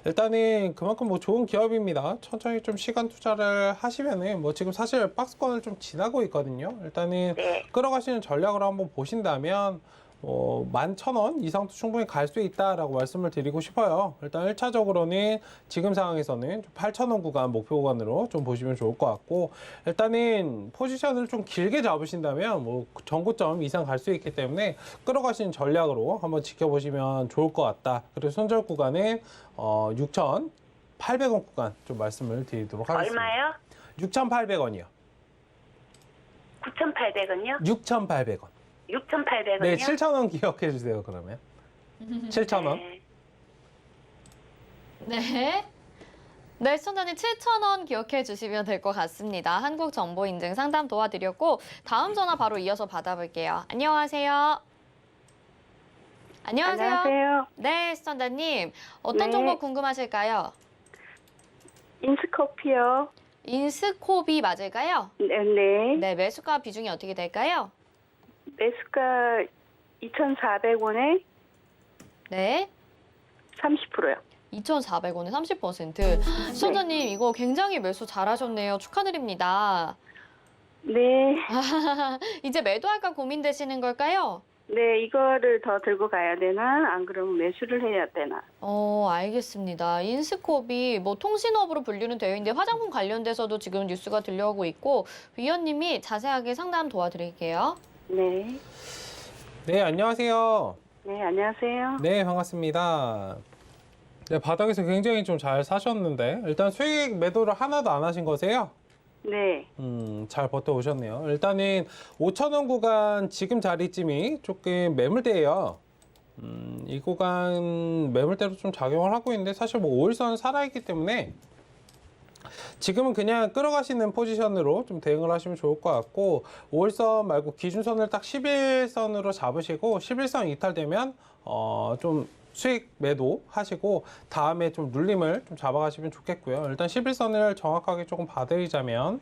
C: 일단은 그만큼 뭐 좋은 기업입니다. 천천히 좀 시간 투자를 하시면은 뭐 지금 사실 박스권을 좀 지나고 있거든요. 일단은
E: 네.
C: 끌어가시는 전략으로 한번 보신다면 11,000원 이상도 충분히 갈 수 있다라고 말씀을 드리고 싶어요. 일단 1차적으로는 지금 상황에서는 8,000원 구간 목표 구간으로 좀 보시면 좋을 것 같고, 일단은 포지션을 좀 길게 잡으신다면 뭐 전고점 이상 갈 수 있기 때문에 끌어가시는 전략으로 한번 지켜보시면 좋을 것 같다. 그리고 손절 구간은 6,800원 구간 좀 말씀을 드리도록 하겠습니다.
E: 얼마요?
C: 6,800원이요.
E: 9,800원요?
C: 6,800원.
E: 6,800원요?
C: 네, 7,000원 기억해 주세요, 그러면. 7,000원.
E: 네.
B: 네. 네, 시청자님 7,000원 기억해 주시면 될 것 같습니다. 한국정보인증 상담 도와드렸고 다음 전화 바로 이어서 받아볼게요. 안녕하세요. 안녕하세요.
I: 안녕하세요.
B: 네, 시청자님. 어떤
I: 네.
B: 종목 궁금하실까요?
I: 인스코피요.
B: 인스코비 맞을까요?
I: 네.
B: 네, 매수가 비중이 어떻게 될까요?
I: 매수가 2,400원에
B: 네.
I: 30%요.
B: 2,400원에 30%. 시청자님, 이거 굉장히 매수 잘하셨네요. 축하드립니다.
I: 네.
B: 이제 매도할까 고민되시는 걸까요?
I: 네, 이거를 더 들고 가야 되나? 안 그러면 매수를 해야 되나?
B: 알겠습니다. 인스코비 뭐 통신업으로 분류는 되어 있는데 화장품 관련돼서도 지금 뉴스가 들려오고 있고 위원님이 자세하게 상담 도와드릴게요.
I: 네.
C: 네, 안녕하세요.
I: 네, 안녕하세요.
C: 네, 반갑습니다. 네, 바닥에서 굉장히 좀 잘 사셨는데, 일단 수익 매도를 하나도 안 하신 거세요?
I: 네.
C: 잘 버텨오셨네요. 일단은 5,000원 구간 지금 자리쯤이 조금 매물대예요. 이 구간 매물대로 좀 작용을 하고 있는데, 사실 뭐 5일선 살아있기 때문에 지금은 그냥 끌어가시는 포지션으로 좀 대응을 하시면 좋을 것 같고, 5일선 말고 기준선을 딱 11선으로 잡으시고 11선 이탈되면 좀 수익 매도 하시고 다음에 좀 눌림을 좀 잡아가시면 좋겠고요. 일단 11선을 정확하게 조금 봐드리자면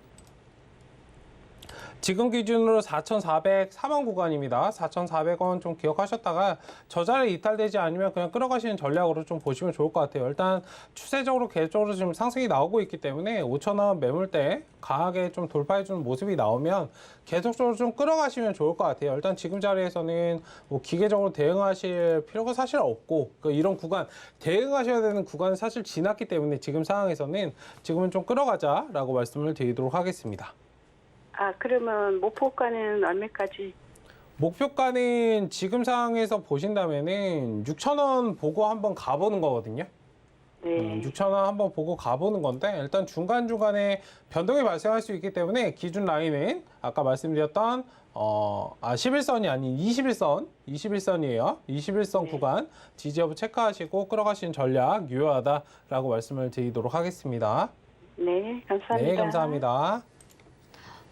C: 지금 기준으로 4,404원 구간입니다. 4,400원 좀 기억하셨다가 저 자리에 이탈되지 않으면 그냥 끌어가시는 전략으로 좀 보시면 좋을 것 같아요. 일단 추세적으로 계속적으로 지금 상승이 나오고 있기 때문에 5,000원 매물대 강하게 좀 돌파해주는 모습이 나오면 계속적으로 좀 끌어가시면 좋을 것 같아요. 일단 지금 자리에서는 뭐 기계적으로 대응하실 필요가 사실 없고 이런 구간 대응하셔야 되는 구간은 사실 지났기 때문에 지금 상황에서는 지금은 좀 끌어가자라고 말씀을 드리도록 하겠습니다.
I: 그러면 목표가는 얼마까지?
C: 목표가는 지금 상황에서 보신다면은 6,000원 보고 한번 가보는 거거든요.
I: 네.
C: 6,000원 한번 보고 가보는 건데 일단 중간중간에 변동이 발생할 수 있기 때문에 기준 라인은 아까 말씀드렸던 11선이 아닌 21선이에요. 21선 구간 지지 여부 체크하시고 끌어가시는 전략 유효하다라고 말씀을 드리도록 하겠습니다.
I: 네, 감사합니다.
C: 네, 감사합니다.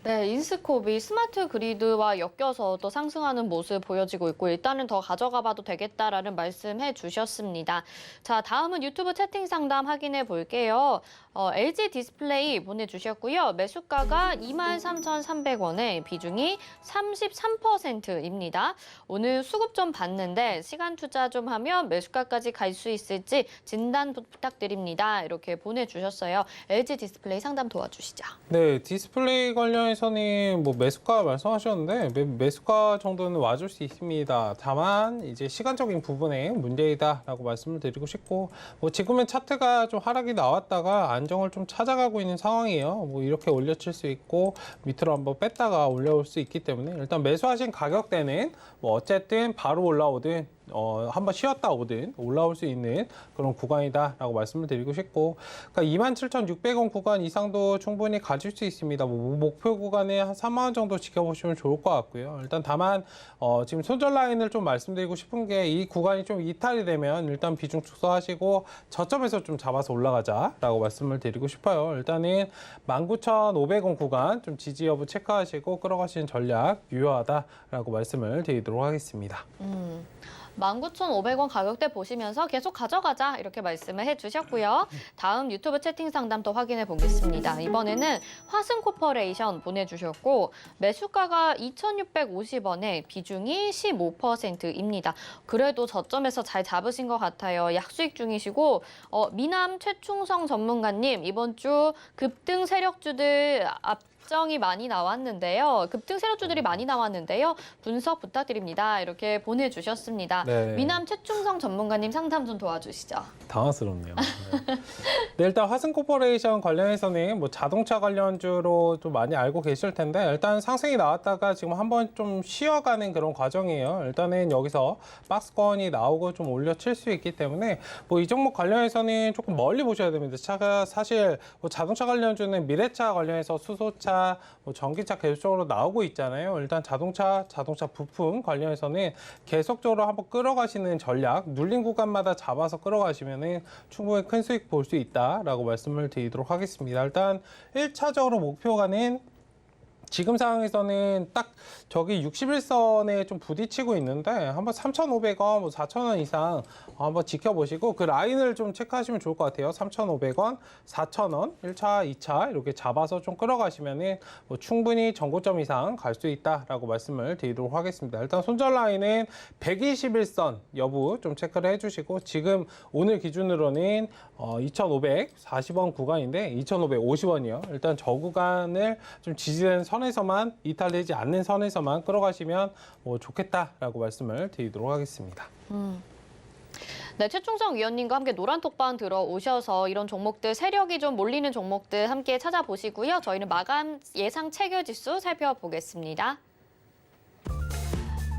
B: 네, 인스코비 스마트 그리드와 엮여서 또 상승하는 모습 보여지고 있고 일단은 더 가져가 봐도 되겠다라는 말씀해 주셨습니다. 자, 다음은 유튜브 채팅 상담 확인해 볼게요. LG 디스플레이 보내주셨고요. 매수가가 23,300원에 비중이 33%입니다. 오늘 수급 좀 봤는데 시간 투자 좀 하면 매수가까지 갈 수 있을지 진단 부탁드립니다. 이렇게 보내주셨어요. LG 디스플레이 상담 도와주시죠.
C: 네, 디스플레이 관련해서는 뭐 매수가 말씀하셨는데 매수가 정도는 와줄 수 있습니다. 다만 이제 시간적인 부분에 문제이다라고 말씀을 드리고 싶고 뭐 지금은 차트가 좀 하락이 나왔다가 안정을 좀 찾아가고 있는 상황이에요. 뭐 이렇게 올려칠 수 있고 밑으로 한번 뺐다가 올라올 수 있기 때문에 일단 매수하신 가격대는 뭐 어쨌든 바로 올라오든 한번 쉬었다 오든 올라올 수 있는 그런 구간이다라고 말씀을 드리고 싶고 그러니까 27,600원 구간 이상도 충분히 가질 수 있습니다. 뭐 목표 구간에 한 3만 원 정도 지켜보시면 좋을 것 같고요. 일단 다만 지금 손절 라인을 좀 말씀드리고 싶은 게 이 구간이 좀 이탈이 되면 일단 비중 축소하시고 저점에서 좀 잡아서 올라가자라고 말씀을 드리고 싶어요. 일단은 19,500원 구간 좀 지지 여부 체크하시고 끌어가시는 전략 유효하다라고 말씀을 드리도록 하겠습니다.
B: 19,500원 가격대 보시면서 계속 가져가자 이렇게 말씀을 해주셨고요. 다음 유튜브 채팅 상담 또 확인해 보겠습니다. 이번에는 화승 코퍼레이션 보내주셨고 매수가가 2,650원에 비중이 15%입니다. 그래도 저점에서 잘 잡으신 것 같아요. 약수익 중이시고 미남 최충성 전문가님 이번 주 급등 세력주들 정이 많이 나왔는데요. 급등 세력주들이 많이 나왔는데요. 분석 부탁드립니다. 이렇게 보내주셨습니다.
C: 네.
B: 미남 최충성 전문가님 상담 좀 도와주시죠.
C: 당황스럽네요. 네. 네, 일단 화승코퍼레이션 관련해서는 뭐 자동차 관련주로 좀 많이 알고 계실 텐데 일단 상승이 나왔다가 지금 한번 좀 쉬어가는 그런 과정이에요. 일단은 여기서 박스권이 나오고 좀 올려칠 수 있기 때문에 뭐 이 종목 관련해서는 조금 멀리 보셔야 됩니다. 차가 사실 뭐 자동차 관련주는 미래차 관련해서 수소차 뭐 전기차 계속적으로 나오고 있잖아요. 일단 자동차 부품 관련해서는 계속적으로 한번 끌어가시는 전략, 눌린 구간마다 잡아서 끌어가시면은 충분히 큰 수익 볼 수 있다라고 말씀을 드리도록 하겠습니다. 일단 1차적으로 목표가는 지금 상황에서는 딱 저기 61선에 좀 부딪히고 있는데 한번 3,500원, 뭐 4,000원 이상 한번 지켜보시고 그 라인을 좀 체크하시면 좋을 것 같아요. 3,500원, 4,000원, 1차, 2차 이렇게 잡아서 좀 끌어가시면은 뭐 충분히 전고점 이상 갈 수 있다라고 말씀을 드리도록 하겠습니다. 일단 손절 라인은 121선 여부 좀 체크를 해주시고 지금 오늘 기준으로는 2,540원 구간인데 2,550원이요. 일단 저 구간을 좀 지지되는 선에서만 이탈되지 않는 선에서만 끌어가시면 뭐 좋겠다라고 말씀을 드리도록 하겠습니다.
B: 네, 최충성 위원님과 함께 노란톡방 들어오셔서 이런 종목들, 세력이 좀 몰리는 종목들 함께 찾아보시고요. 저희는 마감 예상 체결지수 살펴보겠습니다.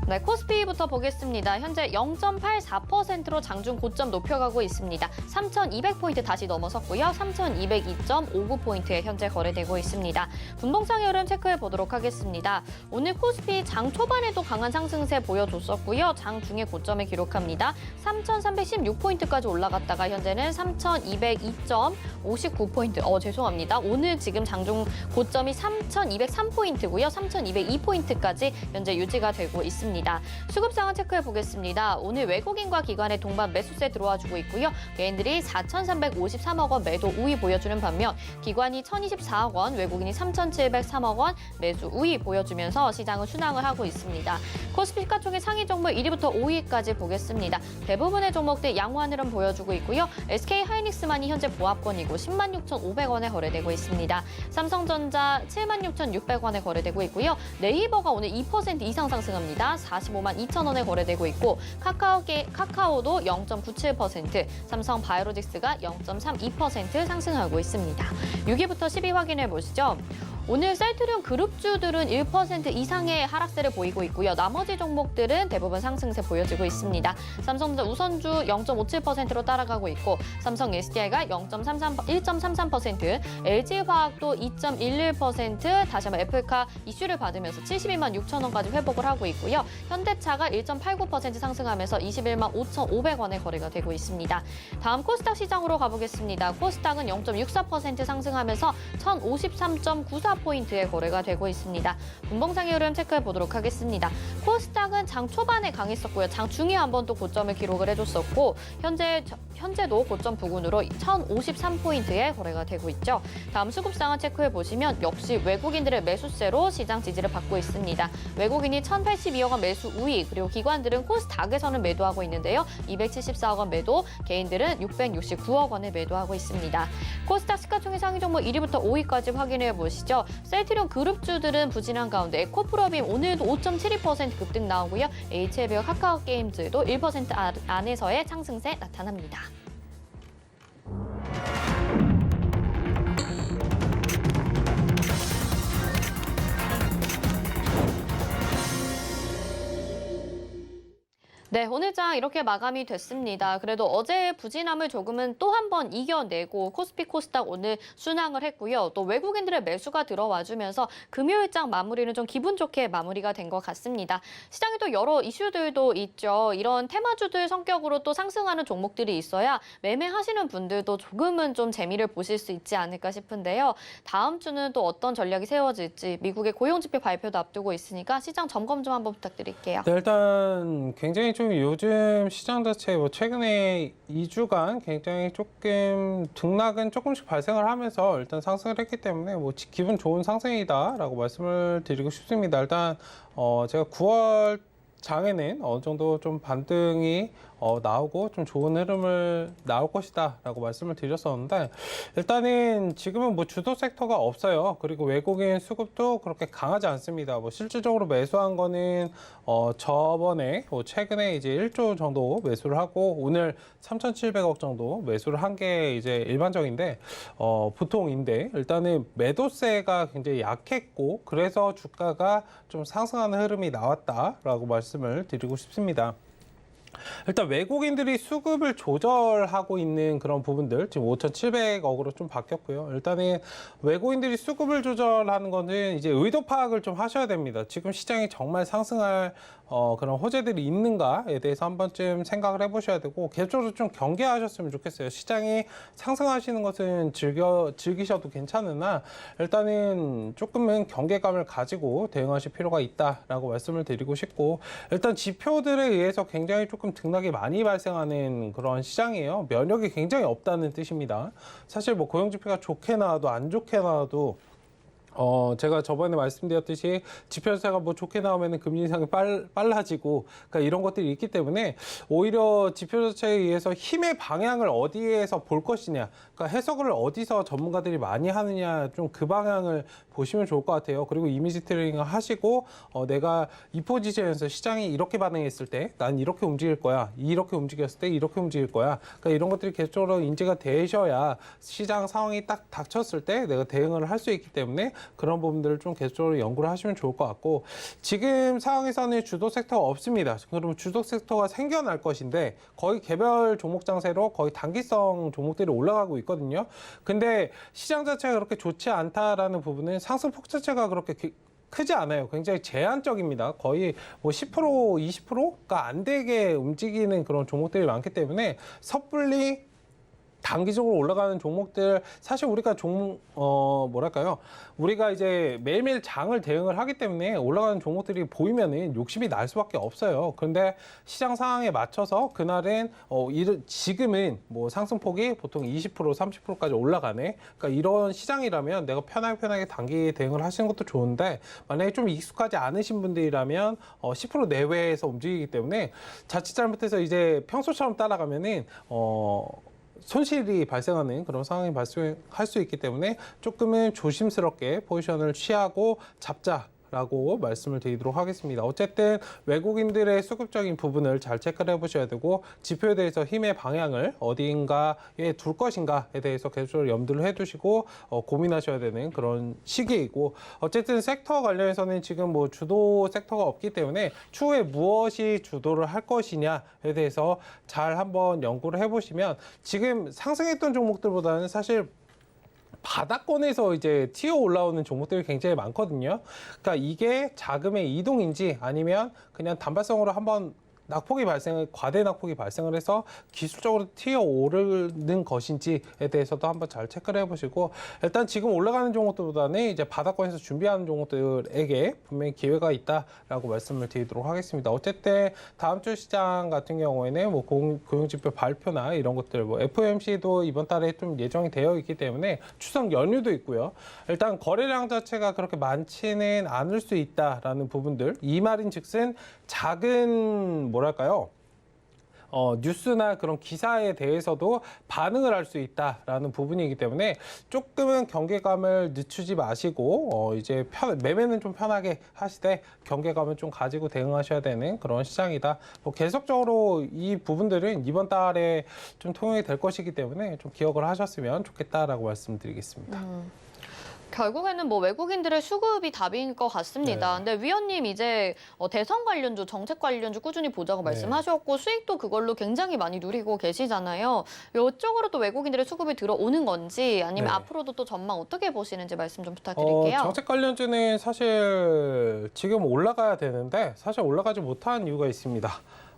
B: 네, 코스피부터 보겠습니다. 현재 0.84%로 장중 고점 높여가고 있습니다. 3,200포인트 다시 넘어섰고요. 3,202.59포인트에 현재 거래되고 있습니다. 분봉상 흐름 체크해 보도록 하겠습니다. 오늘 코스피 장 초반에도 강한 상승세 보여줬었고요. 장 중에 고점을 기록합니다. 3,316포인트까지 올라갔다가 현재는 3,202.59포인트. 죄송합니다. 오늘 지금 장중 고점이 3,203포인트고요. 3,202포인트까지 현재 유지가 되고 있습니다. 있습니다. 수급상황 체크해 보겠습니다. 오늘 외국인과 기관의 동반 매수세 들어와주고 있고요. 개인들이 4,353억 원 매도 우위 보여주는 반면 기관이 1,024억 원, 외국인이 3,703억 원 매수 우위 보여주면서 시장은 순항을 하고 있습니다. 코스피 시가총액 상위 종목 1위부터 5위까지 보겠습니다. 대부분의 종목들 양호한 흐름 보여주고 있고요. SK 하이닉스만이 현재 보합권이고 106,500원에 거래되고 있습니다. 삼성전자 76,600원에 거래되고 있고요. 네이버가 오늘 2% 이상 상승합니다. 452,000원에 거래되고 있고 카카오도 0.97%, 삼성 바이오로직스가 0.32% 상승하고 있습니다. 6위부터 10위 확인해 보시죠. 오늘 셀트리온 그룹주들은 1% 이상의 하락세를 보이고 있고요. 나머지 종목들은 대부분 상승세 보여지고 있습니다. 삼성전자 우선주 0.57%로 따라가고 있고 삼성 SDI가 1.33%, LG화학도 2.11%, 다시 한번 애플카 이슈를 받으면서 72만 6천 원까지 회복을 하고 있고요. 현대차가 1.89% 상승하면서 21만 5,500원에 거래가 되고 있습니다. 다음 코스닥 시장으로 가보겠습니다. 코스닥은 0.64% 상승하면서 1,053.94포인트에 거래가 되고 있습니다. 분봉상의 흐름 체크해 보도록 하겠습니다. 코스닥은 장 초반에 강했었고요. 장 중에 한번 또 고점을 기록을 해줬었고 현재도 고점 부근으로 1,053포인트에 거래가 되고 있죠. 다음 수급상황 체크해 보시면 역시 외국인들의 매수세로 시장 지지를 받고 있습니다. 외국인이 1,082억 원 매수 우위, 그리고 기관들은 코스닥에서는 매도하고 있는데요. 274억 원 매도, 개인들은 669억 원에 매도하고 있습니다. 코스닥 시가총액 상위 종목 1위부터 5위까지 확인해 보시죠. 셀트리온 그룹주들은 부진한 가운데 에코프로빔 오늘도 5.72% 급등 나오고요. HLB와 카카오게임즈도 1% 안에서의 상승세 나타납니다. 네, 오늘 장 이렇게 마감이 됐습니다. 그래도 어제의 부진함을 조금은 또 한 번 이겨내고 코스피 코스닥 오늘 순항을 했고요. 또 외국인들의 매수가 들어와주면서 금요일장 마무리는 좀 기분 좋게 마무리가 된 것 같습니다. 시장에 또 여러 이슈들도 있죠. 이런 테마주들 성격으로 또 상승하는 종목들이 있어야 매매하시는 분들도 조금은 좀 재미를 보실 수 있지 않을까 싶은데요. 다음 주는 또 어떤 전략이 세워질지 미국의 고용지표 발표도 앞두고 있으니까 시장 점검 좀 한번 부탁드릴게요.
C: 네, 일단 굉장히 좀 요즘 시장 자체 최근에 2주간 굉장히 조금 등락은 조금씩 발생을 하면서 일단 상승을 했기 때문에 기분 좋은 상승이다라고 말씀을 드리고 싶습니다. 일단 제가 9월 장에는 어느 정도 좀 반등이 나오고 좀 좋은 흐름을 나올 것이다 라고 말씀을 드렸었는데 일단은 지금은 주도 섹터가 없어요. 그리고 외국인 수급도 그렇게 강하지 않습니다. 실질적으로 매수한 거는 저번에 최근에 이제 1조 정도 매수를 하고 오늘 3,700억 정도 매수를 한 게 이제 일반적인데 보통인데 일단은 매도세가 굉장히 약했고 그래서 주가가 좀 상승하는 흐름이 나왔다라고 말씀을 드리고 싶습니다. 일단 외국인들이 수급을 조절하고 있는 그런 부분들 지금 5,700억으로 좀 바뀌었고요. 일단은 외국인들이 수급을 조절하는 거는 이제 의도 파악을 좀 하셔야 됩니다. 지금 시장이 정말 상승할 그런 호재들이 있는가에 대해서 한 번쯤 생각을 해보셔야 되고 계속적으로 좀 경계하셨으면 좋겠어요. 시장이 상승하시는 것은 즐기셔도 괜찮으나 일단은 조금은 경계감을 가지고 대응하실 필요가 있다라고 말씀을 드리고 싶고 일단 지표들에 의해서 굉장히 조금 등락이 많이 발생하는 그런 시장이에요. 면역이 굉장히 없다는 뜻입니다. 사실 고용지표가 좋게 나와도 안 좋게 나와도 제가 저번에 말씀드렸듯이 지표자가 좋게 나오면 금리 인상이 빨라지고, 그러니까 이런 것들이 있기 때문에 오히려 지표 자체에 의해서 힘의 방향을 어디에서 볼 것이냐, 그러니까 해석을 어디서 전문가들이 많이 하느냐, 좀 그 방향을 보시면 좋을 것 같아요. 그리고 이미지 트레이닝을 하시고, 내가 이 포지션에서 시장이 이렇게 반응했을 때, 난 이렇게 움직일 거야. 이렇게 움직였을 때 이렇게 움직일 거야. 그러니까 이런 것들이 계속적으로 인지가 되셔야 시장 상황이 딱 닥쳤을 때 내가 대응을 할 수 있기 때문에 그런 부분들을 좀 계속적으로 연구를 하시면 좋을 것 같고 지금 상황에서는 주도 섹터가 없습니다. 그러면 주도 섹터가 생겨날 것인데 거의 개별 종목 장세로 거의 단기성 종목들이 올라가고 있거든요. 근데 시장 자체가 그렇게 좋지 않다라는 부분은 상승폭 자체가 그렇게 크지 않아요. 굉장히 제한적입니다. 거의 10%, 20%가 안 되게 움직이는 그런 종목들이 많기 때문에 섣불리 단기적으로 올라가는 종목들 사실 우리가 뭐랄까요? 우리가 이제 매일매일 장을 대응을 하기 때문에 올라가는 종목들이 보이면은 욕심이 날 수밖에 없어요. 그런데 시장 상황에 맞춰서 그날은 지금은 뭐 상승폭이 보통 20% 30%까지 올라가네. 그러니까 이런 시장이라면 내가 편하게 단기 대응을 하시는 것도 좋은데 만약에 좀 익숙하지 않으신 분들이라면 10% 내외에서 움직이기 때문에 자칫 잘못해서 이제 평소처럼 따라가면은 손실이 발생하는 그런 상황이 발생할 수 있기 때문에 조금은 조심스럽게 포지션을 취하고 잡자라고 말씀을 드리도록 하겠습니다. 어쨌든 외국인들의 수급적인 부분을 잘 체크를 해보셔야 되고 지표에 대해서 힘의 방향을 어디인가에 둘 것인가에 대해서 계속적으로 염두를 해두시고 고민하셔야 되는 그런 시기이고 어쨌든 섹터 관련해서는 지금 뭐 주도 섹터가 없기 때문에 추후에 무엇이 주도를 할 것이냐에 대해서 잘 한번 연구를 해보시면 지금 상승했던 종목들보다는 사실 바닥권에서 이제 튀어 올라오는 종목들이 굉장히 많거든요. 그러니까 이게 자금의 이동인지 아니면 그냥 단발성으로 한번 과대 낙폭이 발생을 해서 기술적으로 튀어 오르는 것인지에 대해서도 한번 잘 체크를 해보시고 일단 지금 올라가는 종목들보다는 이제 바닥권에서 준비하는 종목들에게 분명히 기회가 있다라고 말씀을 드리도록 하겠습니다. 어쨌든 다음 주 시장 같은 경우에는 뭐 고용지표 발표나 이런 것들, 뭐 FOMC도 이번 달에 좀 예정이 되어 있기 때문에 추석 연휴도 있고요. 일단 거래량 자체가 그렇게 많지는 않을 수 있다라는 부분들, 이 말인즉슨 작은 뭐랄까요? 뉴스나 그런 기사에 대해서도 반응을 할 수 있다라는 부분이기 때문에 조금은 경계감을 늦추지 마시고 이제 매매는 좀 편하게 하시되 경계감을 좀 가지고 대응하셔야 되는 그런 시장이다. 뭐 계속적으로 이 부분들은 이번 달에 좀 통용이 될 것이기 때문에 좀 기억을 하셨으면 좋겠다라고 말씀드리겠습니다.
B: 결국에는 뭐 외국인들의 수급이 답인 것 같습니다.
C: 네.
B: 근데 위원님 이제 대선 관련주, 정책 관련주 꾸준히 보자고 말씀하셨고 수익도 그걸로 굉장히 많이 누리고 계시잖아요. 이쪽으로 또 외국인들의 수급이 들어오는 건지 아니면
C: 네.
B: 앞으로도 또 전망 어떻게 보시는지 말씀 좀 부탁드릴게요.
C: 정책 관련주는 사실 지금 올라가야 되는데 사실 올라가지 못한 이유가 있습니다.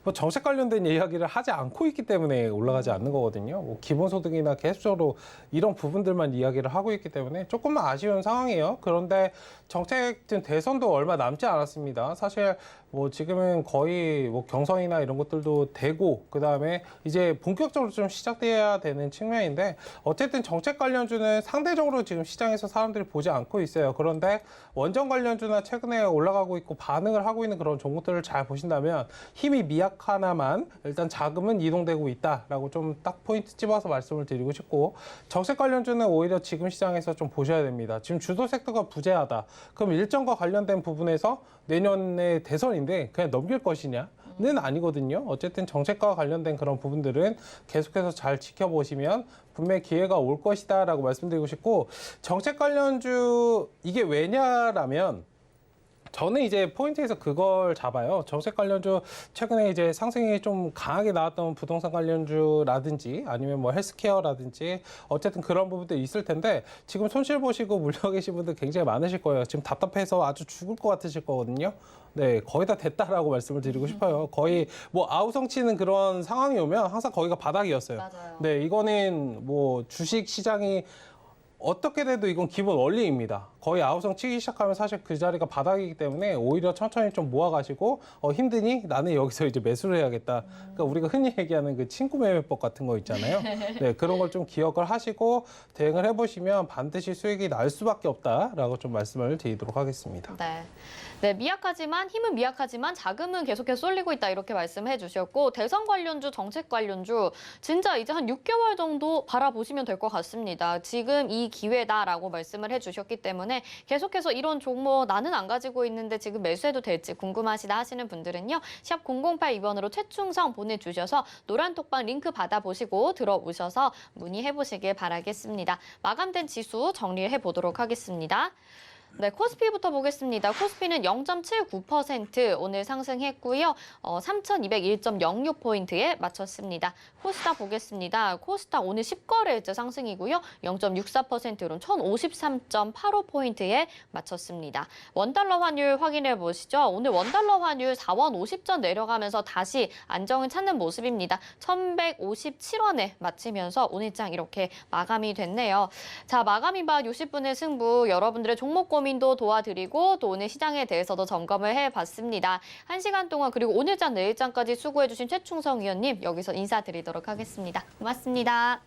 C: 뭐 정책 관련된 이야기를 하지 않고 있기 때문에 올라가지 않는 거거든요. 뭐 기본소득이나 계속적으로 이런 부분들만 이야기를 하고 있기 때문에 조금만 아쉬운 상황이에요. 그런데 정책 대선도 얼마 남지 않았습니다. 사실 뭐 지금은 거의 뭐 경선이나 이런 것들도 되고 그다음에 이제 본격적으로 좀 시작돼야 되는 측면인데 어쨌든 정책 관련주는 상대적으로 지금 시장에서 사람들이 보지 않고 있어요. 그런데 원전 관련주나 최근에 올라가고 있고 반응을 하고 있는 그런 종목들을 잘 보신다면 힘이 미약하나만 일단 자금은 이동되고 있다라고 좀 딱 포인트 집어서 말씀을 드리고 싶고 정책 관련주는 오히려 지금 시장에서 좀 보셔야 됩니다. 지금 주도 섹터가 부재하다. 그럼 일정과 관련된 부분에서 내년에 대선인데 그냥 넘길 것이냐? 는 아니거든요. 어쨌든 정책과 관련된 그런 부분들은 계속해서 잘 지켜보시면 분명히 기회가 올 것이다라고 말씀드리고 싶고 정책 관련주 이게 왜냐라면 저는 이제 포인트에서 그걸 잡아요. 정책 관련주 최근에 이제 상승이 좀 강하게 나왔던 부동산 관련주라든지 아니면 뭐 헬스케어라든지 어쨌든 그런 부분들이 있을 텐데 지금 손실 보시고 물려 계신 분들 굉장히 많으실 거예요. 지금 답답해서 아주 죽을 것 같으실 거거든요. 네, 거의 다 됐다라고 말씀을 드리고 싶어요. 거의 뭐 아우성 치는 그런 상황이 오면 항상 거기가 바닥이었어요.
B: 맞아요.
C: 네, 이거는 뭐 주식 시장이 어떻게 돼도 이건 기본 원리입니다. 거의 아우성 치기 시작하면 사실 그 자리가 바닥이기 때문에 오히려 천천히 좀 모아가시고 힘드니 나는 여기서 이제 매수를 해야겠다. 그러니까 우리가 흔히 얘기하는 그 친구 매매법 같은 거 있잖아요. 네, 그런 걸 좀 기억을 하시고 대응을 해보시면 반드시 수익이 날 수밖에 없다라고 좀 말씀을 드리도록 하겠습니다.
B: 네, 힘은 미약하지만 자금은 계속해서 쏠리고 있다 이렇게 말씀해 주셨고 대선 관련주, 정책 관련주 진짜 이제 한 6개월 정도 바라보시면 될 것 같습니다. 지금 이 기회다라고 말씀을 해주셨기 때문에 계속해서 이런 종목 나는 안 가지고 있는데 지금 매수해도 될지 궁금하시다 하시는 분들은요. 샵 008번으로 최충성 보내주셔서 노란톡방 링크 받아보시고 들어오셔서 문의해보시길 바라겠습니다. 마감된 지수 정리해 보도록 하겠습니다. 네, 코스피부터 보겠습니다. 코스피는 0.79% 오늘 상승했고요. 3,201.06포인트에 마쳤습니다. 코스닥 보겠습니다. 코스닥 오늘 10거래일째 상승이고요. 0.64%로 1,053.85포인트에 마쳤습니다. 원달러 환율 확인해 보시죠. 오늘 원달러 환율 4원 50전 내려가면서 다시 안정을 찾는 모습입니다. 1,157원에 마치면서 오늘장 이렇게 마감이 됐네요. 자, 마감 임박 60분의 승부 여러분들의 종목 고민도 도와드리고 또 오늘 시장에 대해서도 점검을 해봤습니다. 1시간 동안 그리고 오늘장 내일장까지 수고해주신 최충성 위원님 여기서 인사드리도록 하겠습니다. 고맙습니다.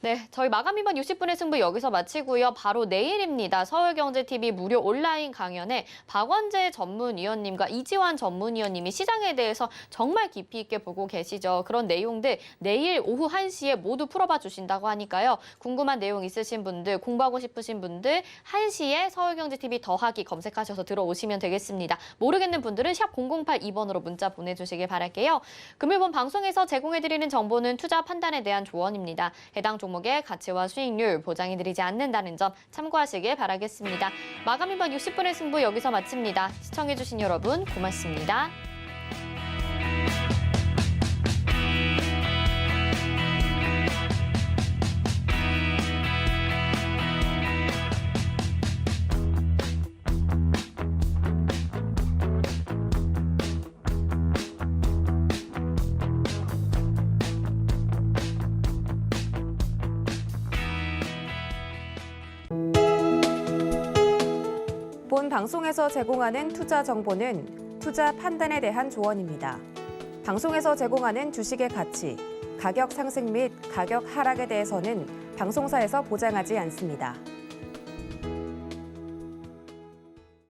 B: 네, 저희 마감 임박 60분의 승부 여기서 마치고요. 바로 내일입니다. 서울경제TV 무료 온라인 강연에 박원재 전문위원님과 이지환 전문위원님이 시장에 대해서 정말 깊이 있게 보고 계시죠. 그런 내용들 내일 오후 1시에 모두 풀어봐 주신다고 하니까요. 궁금한 내용 있으신 분들, 공부하고 싶으신 분들 1시에 서울경제TV 더하기 검색하셔서 들어오시면 되겠습니다. 모르겠는 분들은 샵 0082번으로 문자 보내주시길 바랄게요. 금일본 방송에서 제공해드리는 정보는 투자 판단에 대한 조언입니다. 해당 종목의 가치와 수익률 보장해드리지 않는다는 점 참고하시길 바라겠습니다. 마감 임박 60분의 승부 여기서 마칩니다. 시청해주신 여러분 고맙습니다.
A: 본 방송에서 제공하는 투자 정보는 투자 판단에 대한 조언입니다. 방송에서 제공하는 주식의 가치, 가격 상승 및 가격 하락에 대해서는 방송사에서 보장하지 않습니다.